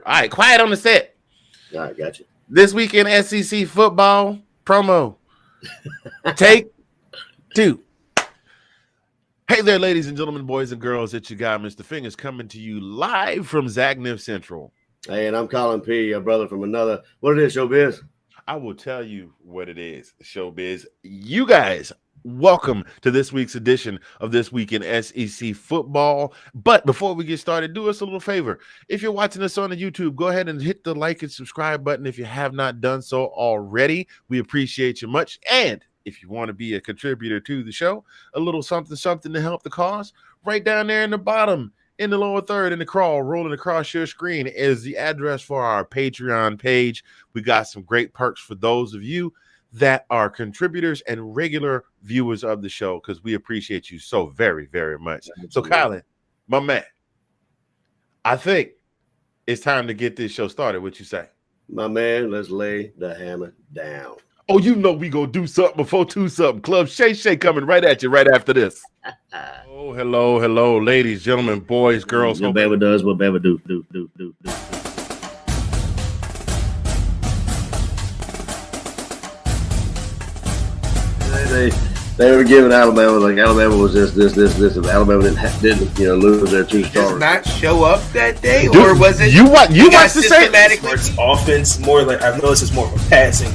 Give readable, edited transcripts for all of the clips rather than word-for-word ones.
All right, quiet on the set. All right, gotcha. This weekend SEC football promo. Take two. Hey there, ladies and gentlemen, boys and girls. It's your guy, Mr. Fingaz, coming to you live from Zagnif Central. Hey, and I'm Collin P., your brother from another. What it is, Showbiz? I will tell you what it is, Showbiz. You guys, welcome to this week's edition of This Week in SEC Football. But before we get started, do us a little favor. If you're watching us on the YouTube, go ahead and hit the like and subscribe button if you have not done so already. We appreciate you much. And if you want to be a contributor to the show, a little something to help the cause, right down there in the bottom, in the lower third, in the crawl, rolling across your screen is the address for our Patreon page. We got some great perks for those of you that are contributors and regular viewers of the show, because we appreciate you so very, very much. So, Collin, my man, I think it's time to get this show started. What you say? My man, let's lay the hammer down. Oh, you know we gonna do something before two something. Club Shay Shay coming right at you right after this. Oh, hello, ladies, gentlemen, boys, girls. What Bama does, what Bama do. They were giving Alabama like Alabama was this. If Alabama didn't lose their two stars. Does not show up that day, or was it? You watch the same? It's offense more like I've noticed. It's more of a passing.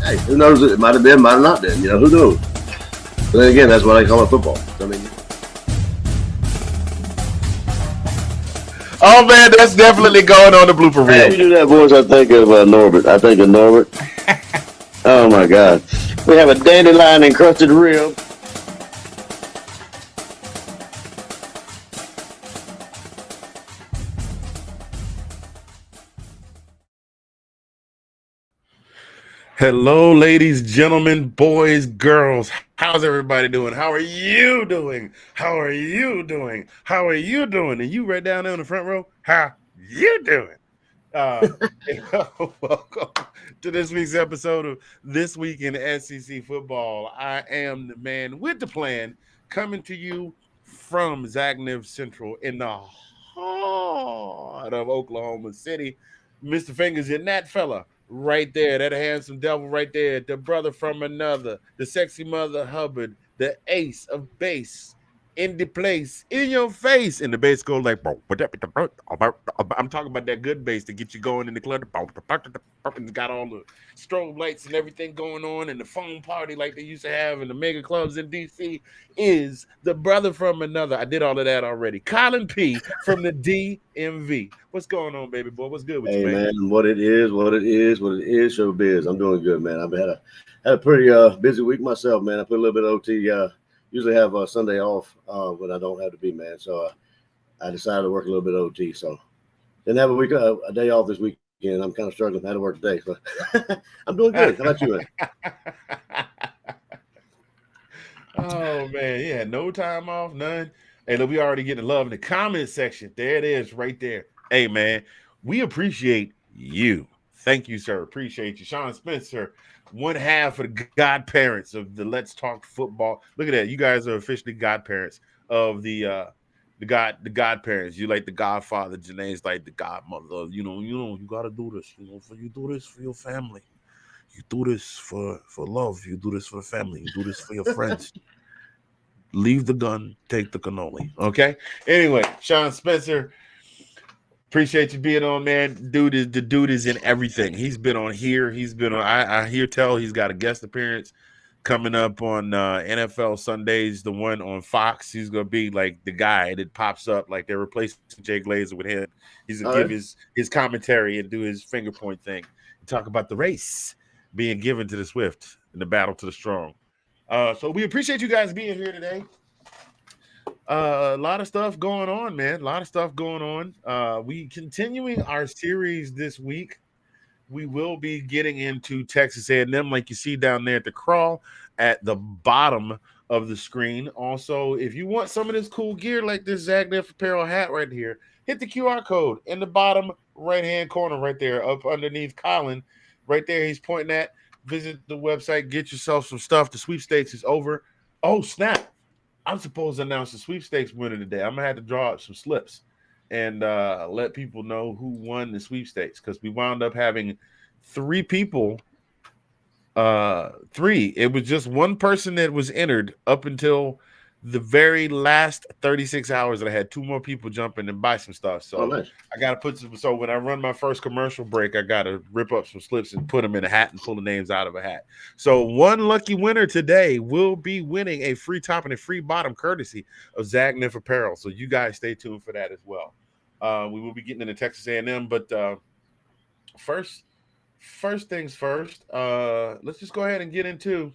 Hey, who knows? It might have been, might have not been. Who knows? But then again, that's why they call it football. I mean, oh man, that's definitely going on the blooper reel. When you do that voice, I think of Norbert. Oh my God, we have a dandelion encrusted rib. Hello, ladies, gentlemen, boys, girls. How's everybody doing? How are you doing? And you right down there in the front row, how you doing? Welcome to this week's episode of This Week in SEC Football. I am the man with the plan, coming to you from Zagnif Central in the heart of Oklahoma City. Mr. Fingaz in that fella right there, that handsome devil right there, the brother from another, the sexy mother Hubbard, the ace of bass in the place, in your face, and the bass goes like, I'm talking about that good bass to get you going in the club. It's got all the strobe lights and everything going on, and the phone party like they used to have in the mega clubs in DC is the brother from another. I did all of that already. Collin P. from the DMV. What's going on, baby boy? What's good with you, man? Man, what it is, Showbiz. I'm doing good, man. I've had a pretty busy week myself, man. I put a little bit of OT. Usually have Sunday off when I don't have to be, man. So I decided to work a little bit of OT. So didn't have a day off this weekend. I'm kind of struggling. I had to work today, so I'm doing good. How about you, man? Oh man, yeah, no time off, none. Hey, look, we already getting love in the comment section. There it is, right there. Hey, man, we appreciate you. Thank you, sir. Appreciate you, Sean Spencer. One half of the godparents of the Let's Talk Football. Look at that. You guys are officially godparents of the godparents. You like the godfather. Janae's like the godmother. You gotta do this. You do this for your family. You do this for love. You do this for the family. You do this for your friends. Leave the gun, take the cannoli. Okay. Anyway, Sean Spencer. Appreciate you being on, man. The dude is in everything. He's been on here. He's been on. I hear tell he's got a guest appearance coming up on NFL Sundays. The one on Fox. He's gonna be like the guy that pops up like they're replacing Jay Glazer with him. He's gonna give his commentary and do his finger point thing. And talk about the race being given to the swift and the battle to the strong. So we appreciate you guys being here today. A lot of stuff going on, man. A lot of stuff going on. We continuing our series this week. We will be getting into Texas A&M, like you see down there at the crawl at the bottom of the screen. Also, if you want some of this cool gear, like this Zagnif apparel hat right here, hit the QR code in the bottom right-hand corner right there, up underneath Collin. Right there, he's pointing at. Visit the website, get yourself some stuff. The sweepstakes is over. Oh, snap. I'm supposed to announce the sweepstakes winner today. I'm gonna have to draw up some slips and let people know who won the sweepstakes because we wound up having three people. Three. It was just one person that was entered up until the very last 36 hours that I had two more people jump in and buy some stuff. Oh, So nice. I gotta put some, so when I run my first commercial break, I gotta rip up some slips and put them in a hat and pull the names out of a hat. So one lucky winner today will be winning a free top and a free bottom courtesy of Zagnif Apparel. So you guys stay tuned for that as well. We will be getting into Texas A&M, but first first things first, let's just go ahead and get into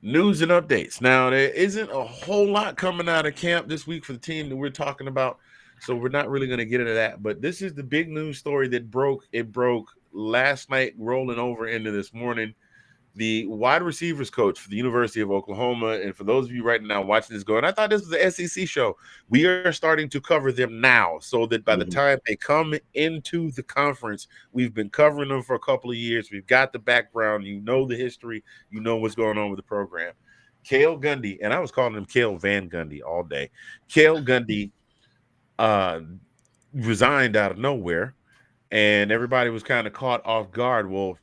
news and updates. Now, there isn't a whole lot coming out of camp this week for the team that we're talking about, so we're not really going to get into that. But this is the big news story that broke. It broke last night, rolling over into this morning. The wide receivers coach for the University of Oklahoma, and for those of you right now watching this going, I thought this was an SEC show. We are starting to cover them now so that by the Mhm. time they come into the conference, we've been covering them for a couple of years. We've got the background, you know the history, you know what's going on with the program. Cale Gundy, and I was calling him Cale Van Gundy all day. Cale Gundy uh, resigned out of nowhere, and everybody was kind of caught off guard. Well,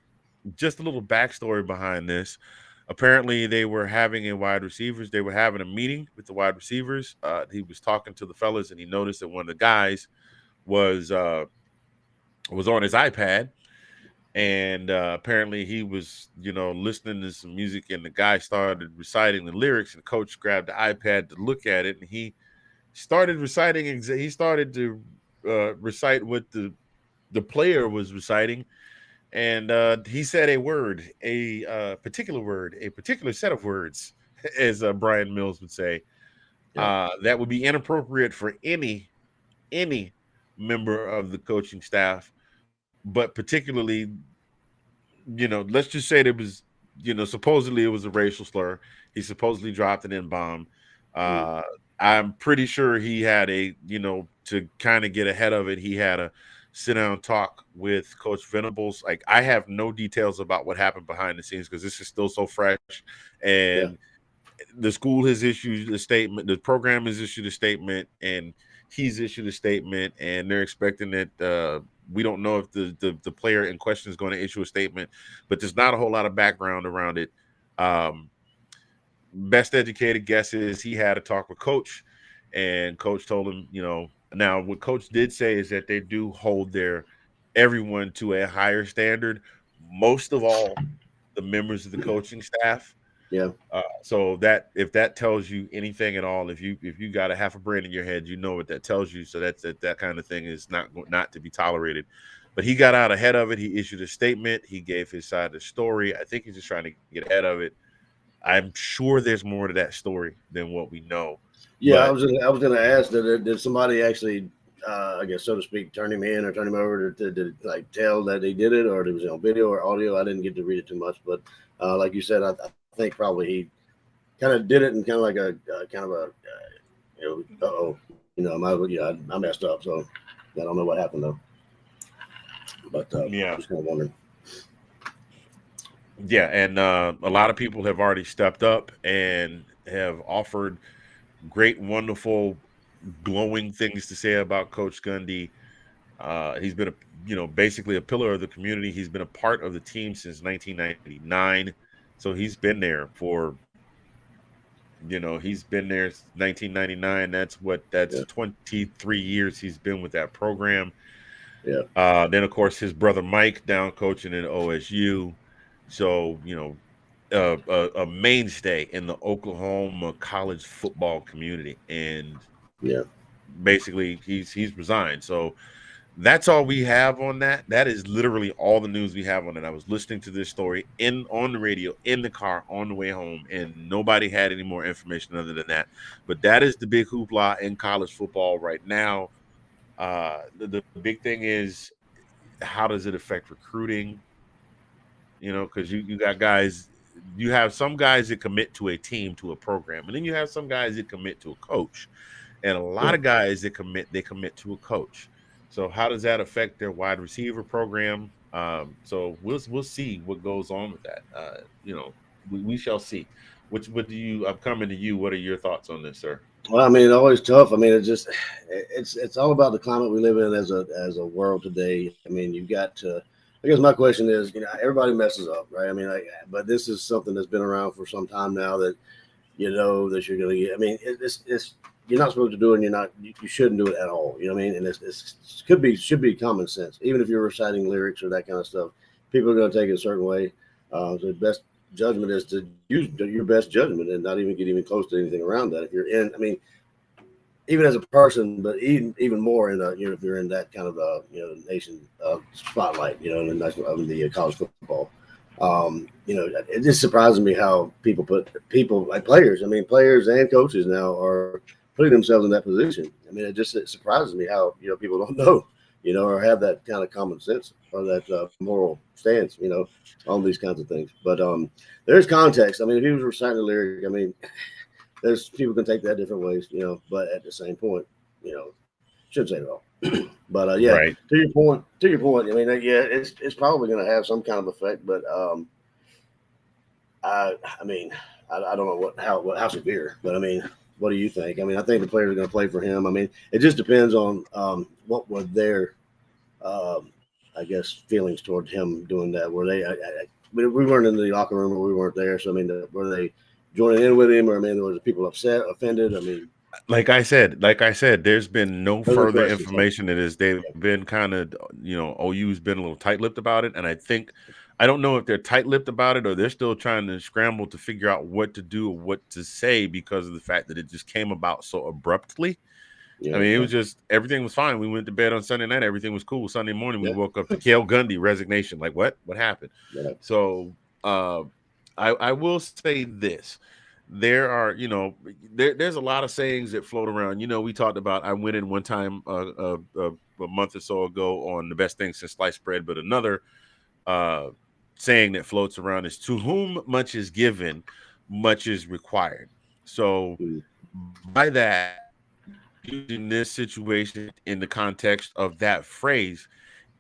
just a little backstory behind this. Apparently, they were having a wide receivers. They were having a meeting with the wide receivers. He was talking to the fellas, and he noticed that one of the guys was uh, was on his iPad, and apparently he was, listening to some music, and the guy started reciting the lyrics, and the coach grabbed the iPad to look at it, and he started reciting. He started to recite what the player was reciting, and he said a word, particular word, a particular set of words, as Brian Mills would say, Yeah. that would be inappropriate for any member of the coaching staff, but particularly, let's just say there was, supposedly it was a racial slur. He supposedly dropped an N bomb. Mm. Uh, I'm pretty sure he had to kind of get ahead of it. He had a sit down talk with Coach Venables. Like, I have no details about what happened behind the scenes because this is still so fresh. Yeah. And the school has issued a statement, the program has issued a statement, and he's issued a statement, and they're expecting that we don't know if the player in question is going to issue a statement, but there's not a whole lot of background around it. Um, Best educated guess is he had a talk with coach, and coach told him, now what coach did say is that they do hold their everyone to a higher standard, most of all the members of the coaching staff. Yeah. So that, if that tells you anything at all, if you got a half a brain in your head, you know what that tells you. So that kind of thing is not to be tolerated. But he got out ahead of it. He issued a statement. He gave his side of the story. I think he's just trying to get ahead of it. I'm sure there's more to that story than what we know. Yeah. But I was gonna ask that did somebody actually, I guess so to speak, turn him in or turn him over to like tell that he did it, or it was on video or audio. I didn't get to read it too much, but like you said, I think probably he kind of did it in kind of like a kind of a I messed up, so I don't know what happened though. But I yeah, was kind of wondering. yeah, and a lot of people have already stepped up and have offered great, wonderful, glowing things to say about Coach Gundy. He's been basically a pillar of the community. He's been a part of the team since 1999. So he's been there since 1999. That's Yeah. 23 years he's been with that program. Yeah. Then of course his brother Mike down coaching at OSU. So, a mainstay in the Oklahoma college football community. And Yeah. basically he's resigned. So that's all we have on that. That is literally all the news we have on it. I was listening to this story on the radio, in the car, on the way home, and nobody had any more information other than that. But that is the big hoopla in college football right now. The big thing is, how does it affect recruiting? Because you got guys, you have some guys that commit to a team, to a program, and then you have some guys that commit to a coach, and a lot Yeah. of guys that commit to a coach. So how does that affect their wide receiver program? So we'll see what goes on with that. we shall see. Which what do you? I'm coming to you. What are your thoughts on this, sir? Well, I mean, always tough. I mean, it's all about the climate we live in as a world today. I mean, you've got to. I guess my question is, everybody messes up, right? I mean, but this is something that's been around for some time now that you know that you're going to get. I mean, it's you're not supposed to do it, and you shouldn't do it at all. You know what I mean? And it's should be common sense. Even if you're reciting lyrics or that kind of stuff, people are going to take it a certain way. So the best judgment is to use your best judgment and not even get even close to anything around that. If you're in, I mean, even as a person, but even more in if you're in that kind of nation spotlight, in the national of the college football. It just surprises me how people like players. I mean, players and coaches now are putting themselves in that position. I mean, it surprises me how people don't know, or have that kind of common sense or that moral stance, on these kinds of things. But there's context. I mean, if he was reciting a lyric, I mean, there's people can take that different ways, but at the same point, you know, shouldn't say it all. But yeah, Right. to your point. I mean, yeah, it's probably going to have some kind of effect, but I mean, I don't know how severe, but I mean, what do you think? I mean, I think the players are going to play for him. I mean, it just depends on what were their, I guess, feelings toward him doing that. Were they? We weren't in the locker room, or we weren't there. So I mean, were they joining in with him, or I mean, there was people upset, offended? I mean, Like I said, there's been no those are further questions. So, information that is they've been kind of, OU's been a little tight-lipped about it, and I don't know if they're tight-lipped about it or they're still trying to scramble to figure out what to do or what to say because of the fact that it just came about so abruptly. I yeah, mean, it yeah, was just everything was fine. We went to bed on Sunday night, everything was cool. Sunday morning, we yeah, woke up to Cale Gundy resignation. Like, what? What happened? yeah, So, I will say this: there are, there's a lot of sayings that float around. We talked about. I went in one time a month or so ago on the best thing since sliced bread, but another uh, saying that floats around is "To whom much is given, much is required." So, mm, by that, using this situation in the context of that phrase,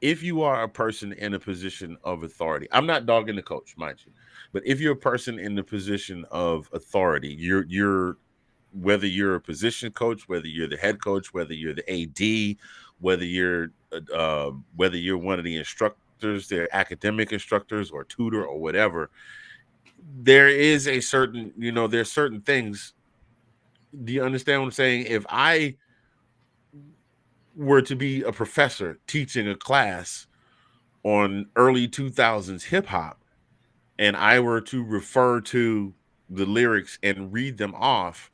if you are a person in a position of authority, I'm not dogging the coach, mind you, but if you're a person in the position of authority, you're whether you're a position coach, whether you're the head coach, whether you're the AD, whether you're one of the instructors, they're academic instructors or tutor or whatever, there is a certain, there's certain things. Do you understand what I'm saying? If I were to be a professor teaching a class on early 2000s hip hop and I were to refer to the lyrics and read them off,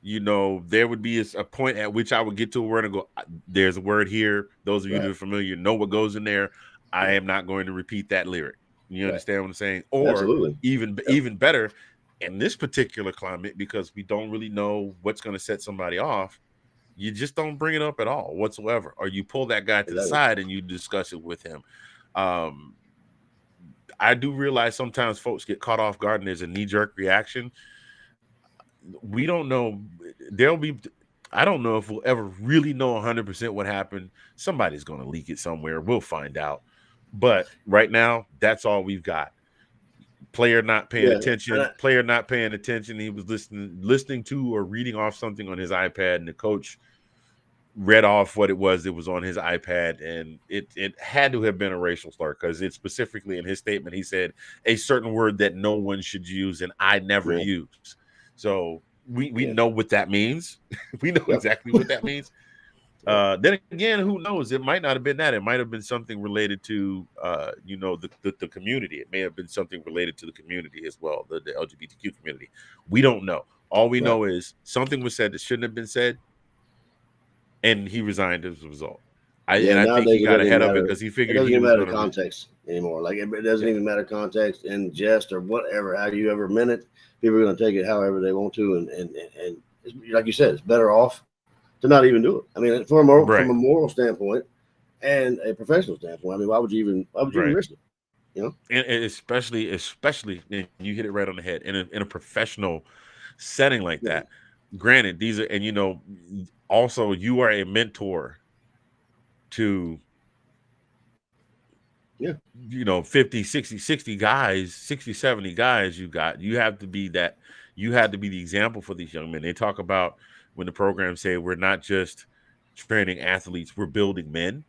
there would be a point at which I would get to a word and go, there's a word here. Those of you that right, are familiar know what goes in there. I yeah, am not going to repeat that lyric. You right, understand what I'm saying? Or absolutely, even yep, even better, in this particular climate, because we don't really know what's going to set somebody off, you just don't bring it up at all whatsoever, or you pull that guy to the exactly, side and you discuss it with him. Um, I do realize sometimes folks get caught off guard and there's a knee jerk reaction. We don't know. There'll be. I don't know if we'll ever really know 100% what happened. Somebody's going to leak it somewhere. We'll find out. But right now, that's all we've got. Player not paying yeah, and attention. Player not paying attention. He was listening to or reading off something on his iPad, and the coach read off what it was that was on his iPad, and it had to have been a racial slur because it specifically in his statement he said a certain word that no one should use and I never yeah, use. So we yeah, know what that means. We know yep, exactly what that means. yep, Then again, who knows? It might not have been that. It might have been something related to the community. It may have been something related to the community as well, the LGBTQ community. We don't know. All we right. know is something was said that shouldn't have been said, and he resigned as a result. I Yeah, and I think he nowadays it got doesn't even ahead of it matter. because he It figured doesn't he even was matter going to. context anymore. Like it doesn't Yeah, even matter context in jest or whatever. How you ever meant it, people are going to take it however they want to, and like you said, it's better off to not even do it. I mean, from a right, moral standpoint and a professional standpoint. I mean, why would you even right, risk it? You know? and especially, and you hit it right on the head in a professional setting like Yeah, that. Granted, these are, and also you are a mentor to Yeah. 50, 60, 60 guys, 60, 70 guys you have to be that you had to be the example for these young men. They talk about when the programs say we're not just training athletes, we're building men.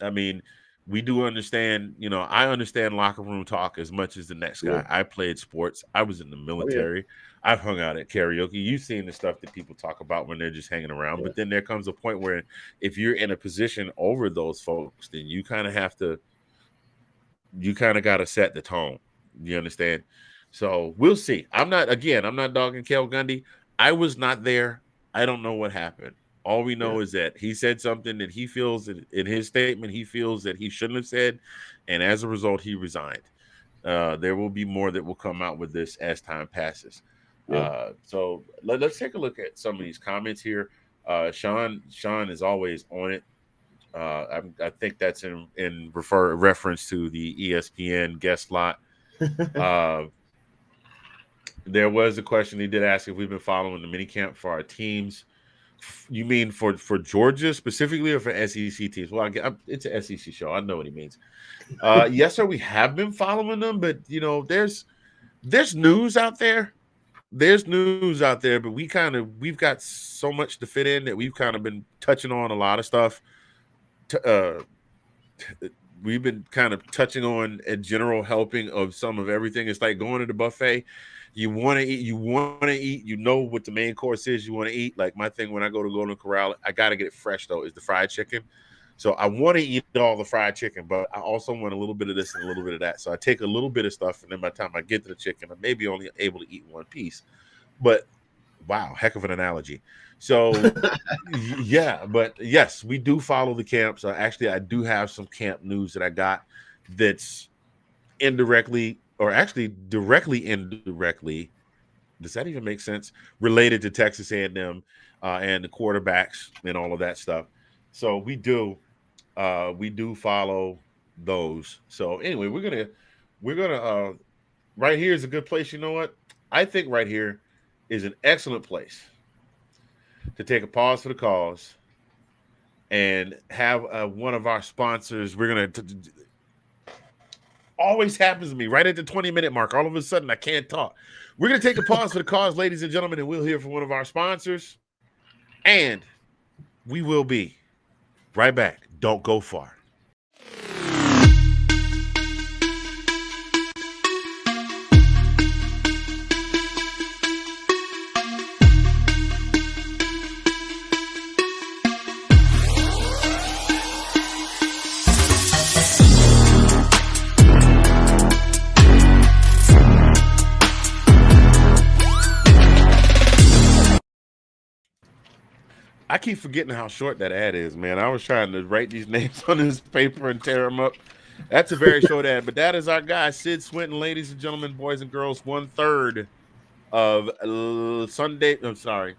I mean, we do understand, I understand locker room talk as much as the next Yeah. guy. I played sports. I was in the Oh yeah. military. I've hung out at karaoke. You've seen the stuff that people talk about when they're just hanging around. Yeah. But then there comes a point where if you're in a position over those folks, then you kind of got to set the tone. You understand? So we'll see. I'm not dogging Kel Gundy. I was not there. I don't know what happened. All we Yeah. know is that he said something that he feels in his statement, he feels that he shouldn't have said. And as a result, he resigned. There will be more that will come out with this as time passes. Yeah. So us take a look at some of these comments here. Sean is always on it. I think that's in reference to the ESPN guest lot. Uh, there was a question he did ask if we've been following the minicamp for our teams. You mean for Georgia specifically, or for SEC teams? Well, it's an SEC show. I know what he means. Yes, sir. We have been following them, but there's news out there. There's news out there, but we've got so much to fit in that we've kind of been touching on a lot of stuff. Uh, we've been kind of touching on a general helping of some of everything. It's like going to the buffet. You want to eat, what the main course is you want to eat. Like my thing when I go to Golden Corral, I got to get it fresh though, is the fried chicken. So I want to eat all the fried chicken, but I also want a little bit of this and a little bit of that. So I take a little bit of stuff, and then by the time I get to the chicken, I'm maybe only able to eat one piece. But wow, heck of an analogy. So yeah, but yes, we do follow the camps. Actually, I do have some camp news that I got that's indirectly, or actually directly indirectly, does that even make sense, related to Texas A&M and the quarterbacks and all of that stuff. So we do follow those. So anyway, we're gonna right here is a good place. You know what, I think right here is an excellent place to take a pause for the cause and have one of our sponsors. We're gonna always happens to me right at the 20-minute mark. All of a sudden, I can't talk. We're going to take a pause for the cause, ladies and gentlemen, and we'll hear from one of our sponsors. And we will be right back. Don't go far. I keep forgetting how short that ad is, man. I was trying to write these names on this paper and tear them up. That's a very short ad, but that is our guy, Sid Swinton, ladies and gentlemen, boys and girls. 1/3 of Sunday. I'm sorry.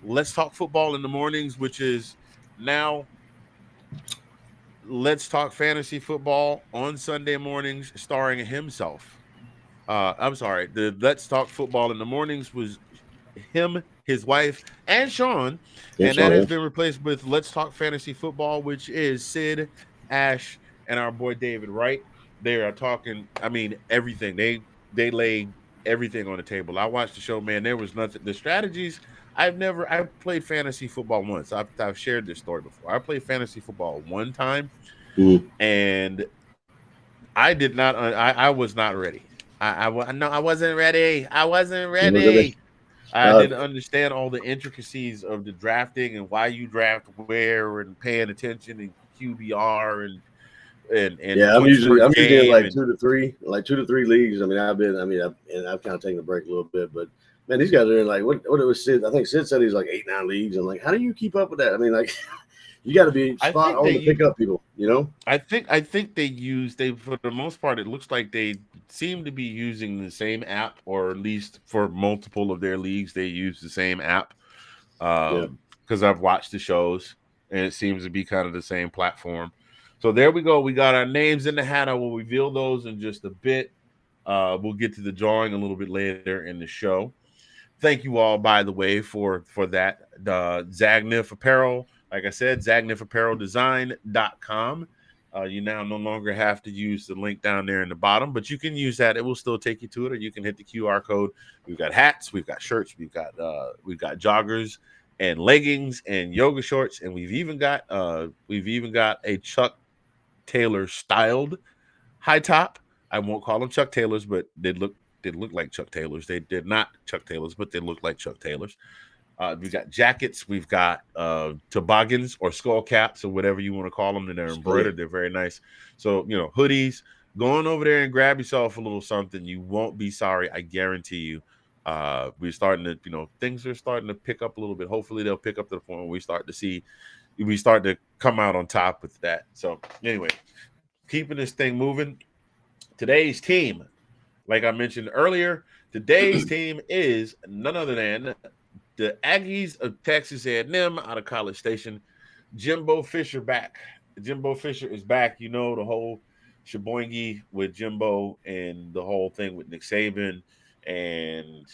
Let's Talk Football in the Mornings, which is now Let's Talk Fantasy Football on Sunday mornings, starring himself. I'm sorry. The Let's Talk Football in the Mornings was him, his wife, and Sean, Yeah, and that Sean, has yeah. been replaced with Let's Talk Fantasy Football, which is Sid, Ash, and our boy David. Right? They are talking. I mean, everything. They lay everything on the table. I watched the show, man. There was nothing. The strategies. I played fantasy football once. I've shared this story before. I played fantasy football one time, Mhm. and I did not. I was not ready. No, I wasn't ready. I wasn't You know, really? ready. I didn't understand all the intricacies of the drafting and why you draft where and paying attention and QBR and Yeah, points per I'm usually in game like and 2 to 3 leagues. I mean, I've kind of taken a break a little bit, but man, these guys are in like what it was Sid. I think Sid said he's like 8, 9 leagues. I'm like, how do you keep up with that? I mean, like, you got to be I spot think on to pick up people, you know? I think they for the most part it looks like they seem to be using the same app, or at least for multiple of their leagues they use the same app. Yeah. Because I've watched the shows and it seems to be kind of the same platform. So there we go. We got our names in the hat. I will reveal those in just a bit. We'll get to the drawing a little bit later in the show. Thank you all, by the way, for that. The Zagnif Apparel, like I said, zagnifappareldesign.com You now no longer have to use the link down there in the bottom, but you can use that. It will still take you to it, or you can hit the QR code. We've got hats, we've got shirts, we've got joggers and leggings and yoga shorts, and we've even got a Chuck Taylor styled high top. I won't call them Chuck Taylors, but they look like Chuck Taylors. They did not Chuck Taylors, but they look like Chuck Taylors. We've got jackets, we've got toboggans or skull caps or whatever you want to call them, and they're Oh yeah. embroidered. They're very nice. So hoodies. Go on over there and grab yourself a little something. You won't be sorry. I guarantee you. We're starting to, things are starting to pick up a little bit. Hopefully, they'll pick up to the point where we start to come out on top with that. So anyway, keeping this thing moving. Today's team, like I mentioned earlier, today's team is none other than the Aggies of Texas A&M out of College Station. Jimbo Fisher back. Jimbo Fisher is back. The whole sheboingy with Jimbo and the whole thing with Nick Saban and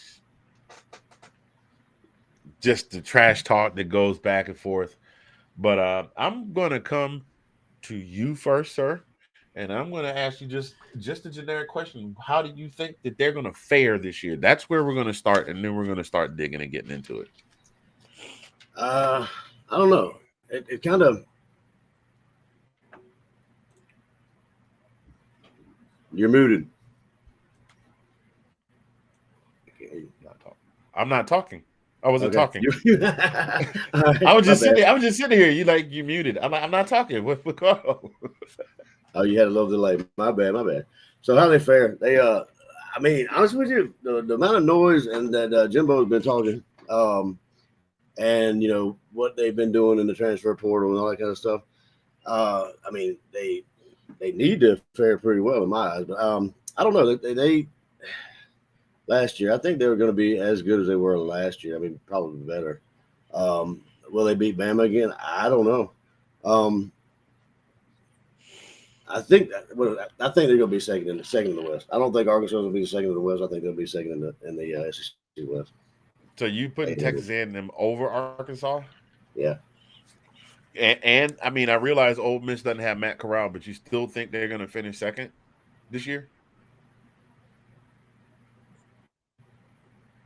just the trash talk that goes back and forth. But I'm going to come to you first, sir. And I'm going to ask you just a generic question. How do you think that they're going to fare this year? That's where we're going to start, and then we're going to start digging and getting into it. I don't know. It kind of you're muted. Not talking. I'm not talking. I wasn't Okay. talking. All right, I was my just bad. sitting. I was just sitting here. You muted. I'm not talking. What call? Oh, you had a little delay. My bad. My bad. So how they fare? I mean, honestly with you, the amount of noise and that Jimbo's been talking, and what they've been doing in the transfer portal and all that kind of stuff. I mean, they need to fare pretty well in my eyes, but I don't know. They last year, I think they were going to be as good as they were last year. I mean, probably better. Will they beat Bama again? I don't know. Um, I think they're going to be second in the West. I don't think Arkansas will be second in the West. I think they'll be second in the SEC West. So you putting Texas A&M over Arkansas? Yeah. And I mean, I realize Ole Miss doesn't have Matt Corral, but you still think they're going to finish second this year?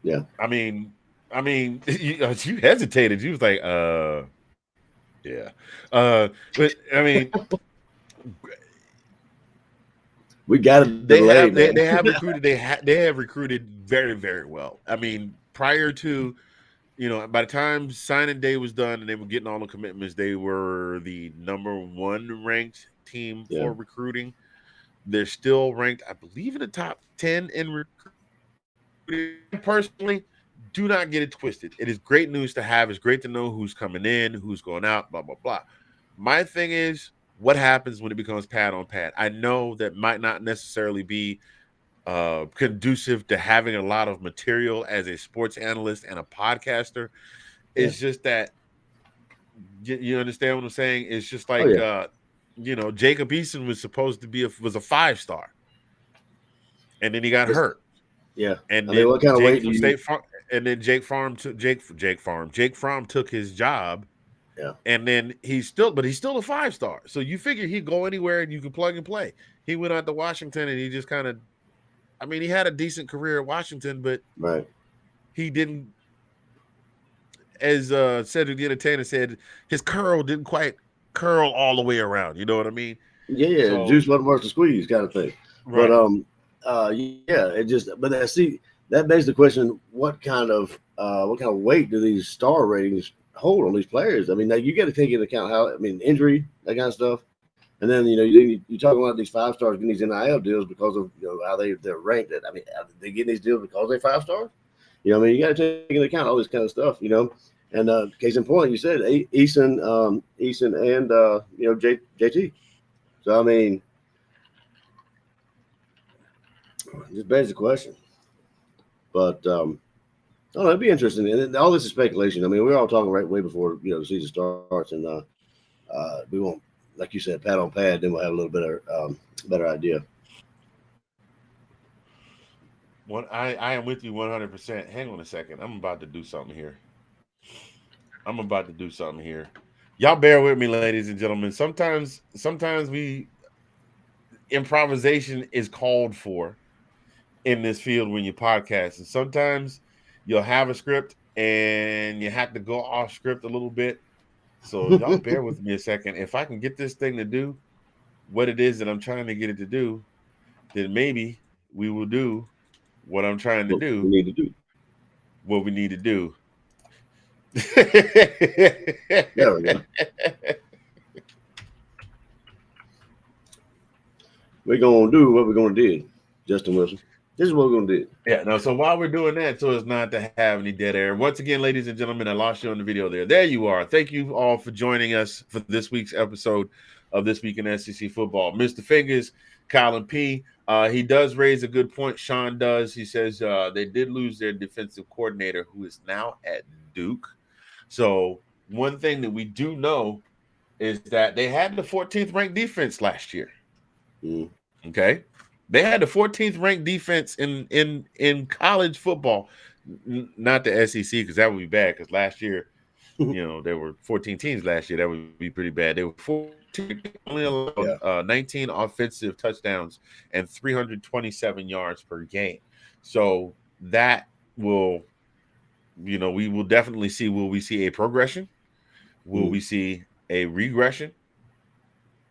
Yeah. I mean, you hesitated. You was like, yeah. But I mean, We got a they delay, have they, man. they have recruited they have recruited very, very well. I mean, prior to by the time signing day was done and they were getting all the commitments, they were the number one ranked team Yeah. for recruiting. They're still ranked, I believe, in the top 10 in recruiting. Personally, do not get it twisted. It is great news to have. It's great to know who's coming in, who's going out, blah, blah, blah. My thing is, what happens when it becomes pad on pad? I know that might not necessarily be conducive to having a lot of material as a sports analyst and a podcaster. Yeah. It's just that you understand what I'm saying. It's just Oh like yeah. Jacob Eason was supposed to be was a 5-star, and then he got It's, hurt, yeah. and I mean, then what kind of Jake weight do from you? State Farm, and then Jake Farm took his job, Yeah. and then but he's still a 5-star. So you figure he'd go anywhere and you can plug and play. He went out to Washington and he just kind of, I mean, he had a decent career at Washington, but Right. he didn't, as Cedric the Entertainer said, his curl didn't quite curl all the way around. You know what I mean? Yeah, yeah. So Juice wasn't worth the squeeze, kind of thing. But right. yeah. It just, but that begs the question: what kind of weight do these star ratings hold on these players? I mean, now you got to take into account injury, that kind of stuff. And then you talk about these 5 stars getting these NIL deals because of how they're ranked. I mean, are they getting these deals because they're 5 stars? I mean, you got to take into account all this kind of stuff. And case in point, you said Eason, and JT. So I mean, just begs the question. But I don't know, it'd be interesting. And all this is speculation. I mean, we're all talking right way before the season starts, and we won't, like you said, pad on pad. Then we'll have a little better idea. I am with you 100%. Hang on a second. I'm about to do something here. Y'all bear with me, ladies and gentlemen. Sometimes we improvisation is called for in this field when you podcast, and sometimes you'll have a script and you have to go off script a little bit. So y'all bear with me a second. If I can get this thing to do what it is that I'm trying to get it to do, then maybe we will do what I'm trying to What we do, need to do. what we need to do. There we go. We're gonna do what we're gonna do, Justin Wilson. This is what we're gonna do. Yeah, no. So while we're doing that, so as not to have any dead air, once again, ladies and gentlemen, I lost you on the video there. There you are. Thank you all for joining us for this week's episode of This Week in SEC Football. Mr. Fingaz, Collin P. He does raise a good point. Sean does. He says they did lose their defensive coordinator, who is now at Duke. So one thing that we do know is that they had the 14th ranked defense last year. Mm. Okay. They had the 14th ranked defense in college football, not the SEC, because that would be bad. Because last year, there were 14 teams last year. That would be pretty bad. They were 14, only allowed 19 offensive touchdowns and 327 yards per game. So that will, we will definitely see. Will we see a progression? Will we see a regression?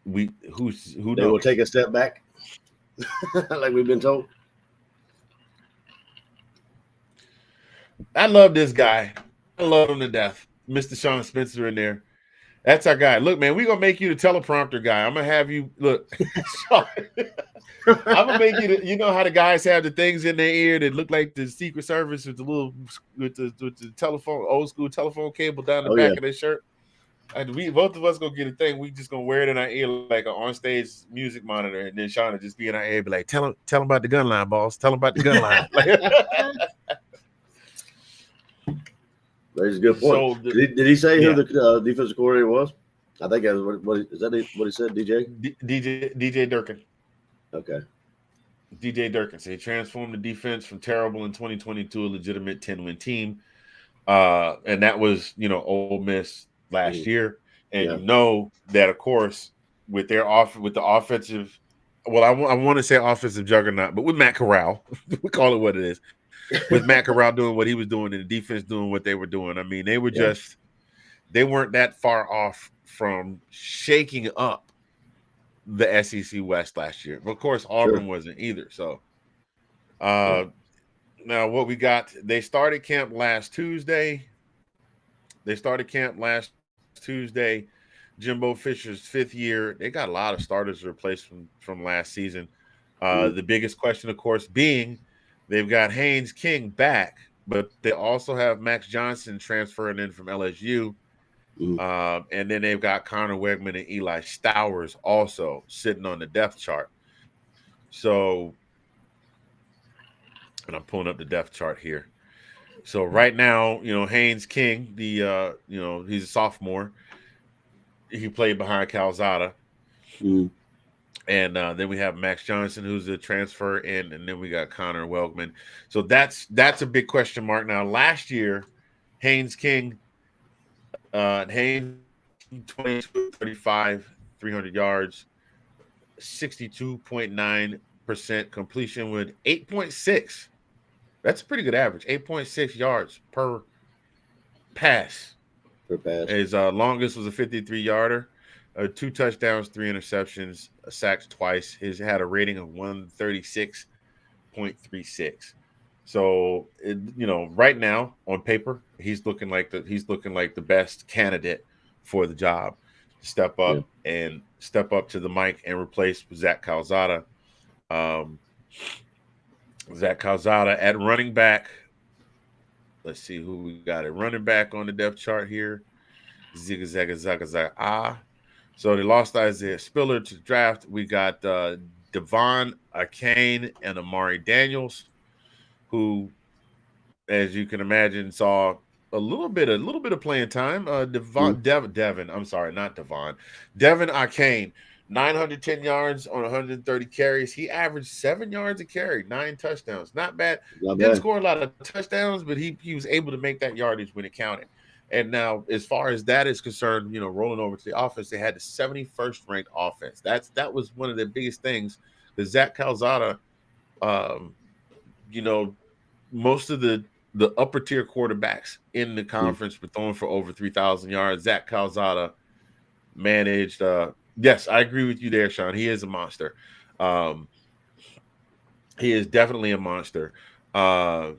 Who knows? They will take a step back, like we've been told. I love this guy. I love him to death. Mr. Sean Spencer in there. That's our guy. Look, man, we're going to make you the teleprompter guy. I'm going to have you, look, Sean, I'm going to make you, you know how the guys have the things in their ear that look like the Secret Service with the telephone, old school telephone cable down the back of their shirt? And we both of us gonna get a thing. We just gonna wear it in our ear like an on-stage music monitor, and then Sean will just be in our ear, be like, "Tell him about the gun line, boss. Tell him about the gun line." That's a good point. So did he say who the defensive coordinator was? I think that was what he said. DJ Durkin. Okay. DJ Durkin. So he transformed the defense from terrible in 2020 to a legitimate 10-win team, and that was Ole Miss last year, and that of course with the offensive, well, I want to say offensive juggernaut, but with Matt Corral, we call it what it is. With Matt Corral doing what he was doing and the defense doing what they were doing, I mean, they were they weren't that far off from shaking up the SEC West last year. But of course, Auburn wasn't either. So, now what we got? They started camp last Tuesday. Jimbo Fisher's 5th year. They got a lot of starters replaced from last season. The biggest question, of course, being they've got Haynes King back, but they also have Max Johnson transferring in from LSU. And then they've got Connor Wegman and Eli Stowers also sitting on the depth chart. So, and I'm pulling up the depth chart here. So right now, Haynes King, the he's a sophomore. He played behind Calzada. And then we have Max Johnson, who's a transfer in, and then we got Connor Welkman. So that's a big question mark. Now, last year, Haynes King, 22, 35, 300 yards, 62.9% completion with 8.6. That's a pretty good average. 8.6 yards per pass. His longest was a 53-yarder, 2 touchdowns, 3 interceptions, sacks twice. He's had a rating of 136.36. So, right now on paper, he's looking like the best candidate for the job. Step up to the mic and replace Zach Calzada. Zach Calzada at running back. Let's see who we got at running back on the depth chart here. Zigga. So they lost Isaiah Spiller to the draft. We got Devon Achane and Amari Daniels, who, as you can imagine, saw a little bit of playing time. Devon Achane, 910 yards on 130 carries. He averaged 7 yards a carry, 9 touchdowns. Not bad. Didn't score a lot of touchdowns, but he was able to make that yardage when it counted. And now, as far as that is concerned, rolling over to the offense, they had the 71st ranked offense. That was one of the biggest things because Zach Calzada, um, you know, most of the upper tier quarterbacks in the conference were throwing for over 3,000 yards. Zach Calzada managed. Yes, I agree with you there, Sean. He is a monster. Um, he is definitely a monster. Uh,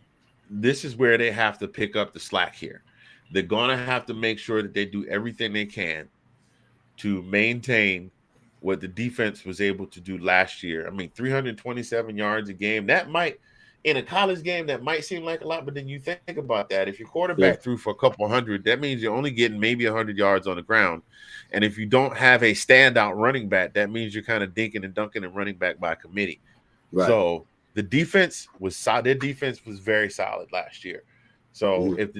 this is where they have to pick up the slack here. They're going to have to make sure that they do everything they can to maintain what the defense was able to do last year. I mean, 327 yards a game. That might, in a college game, that might seem like a lot, but then you think about that. If your Yeah. quarterback threw for a couple hundred, that means you're only getting maybe 100 yards on the ground. And if you don't have a standout running back, that means you're kind of dinking and dunking and running back by committee. Right. So the defense was solid. Their defense was very solid last year. So if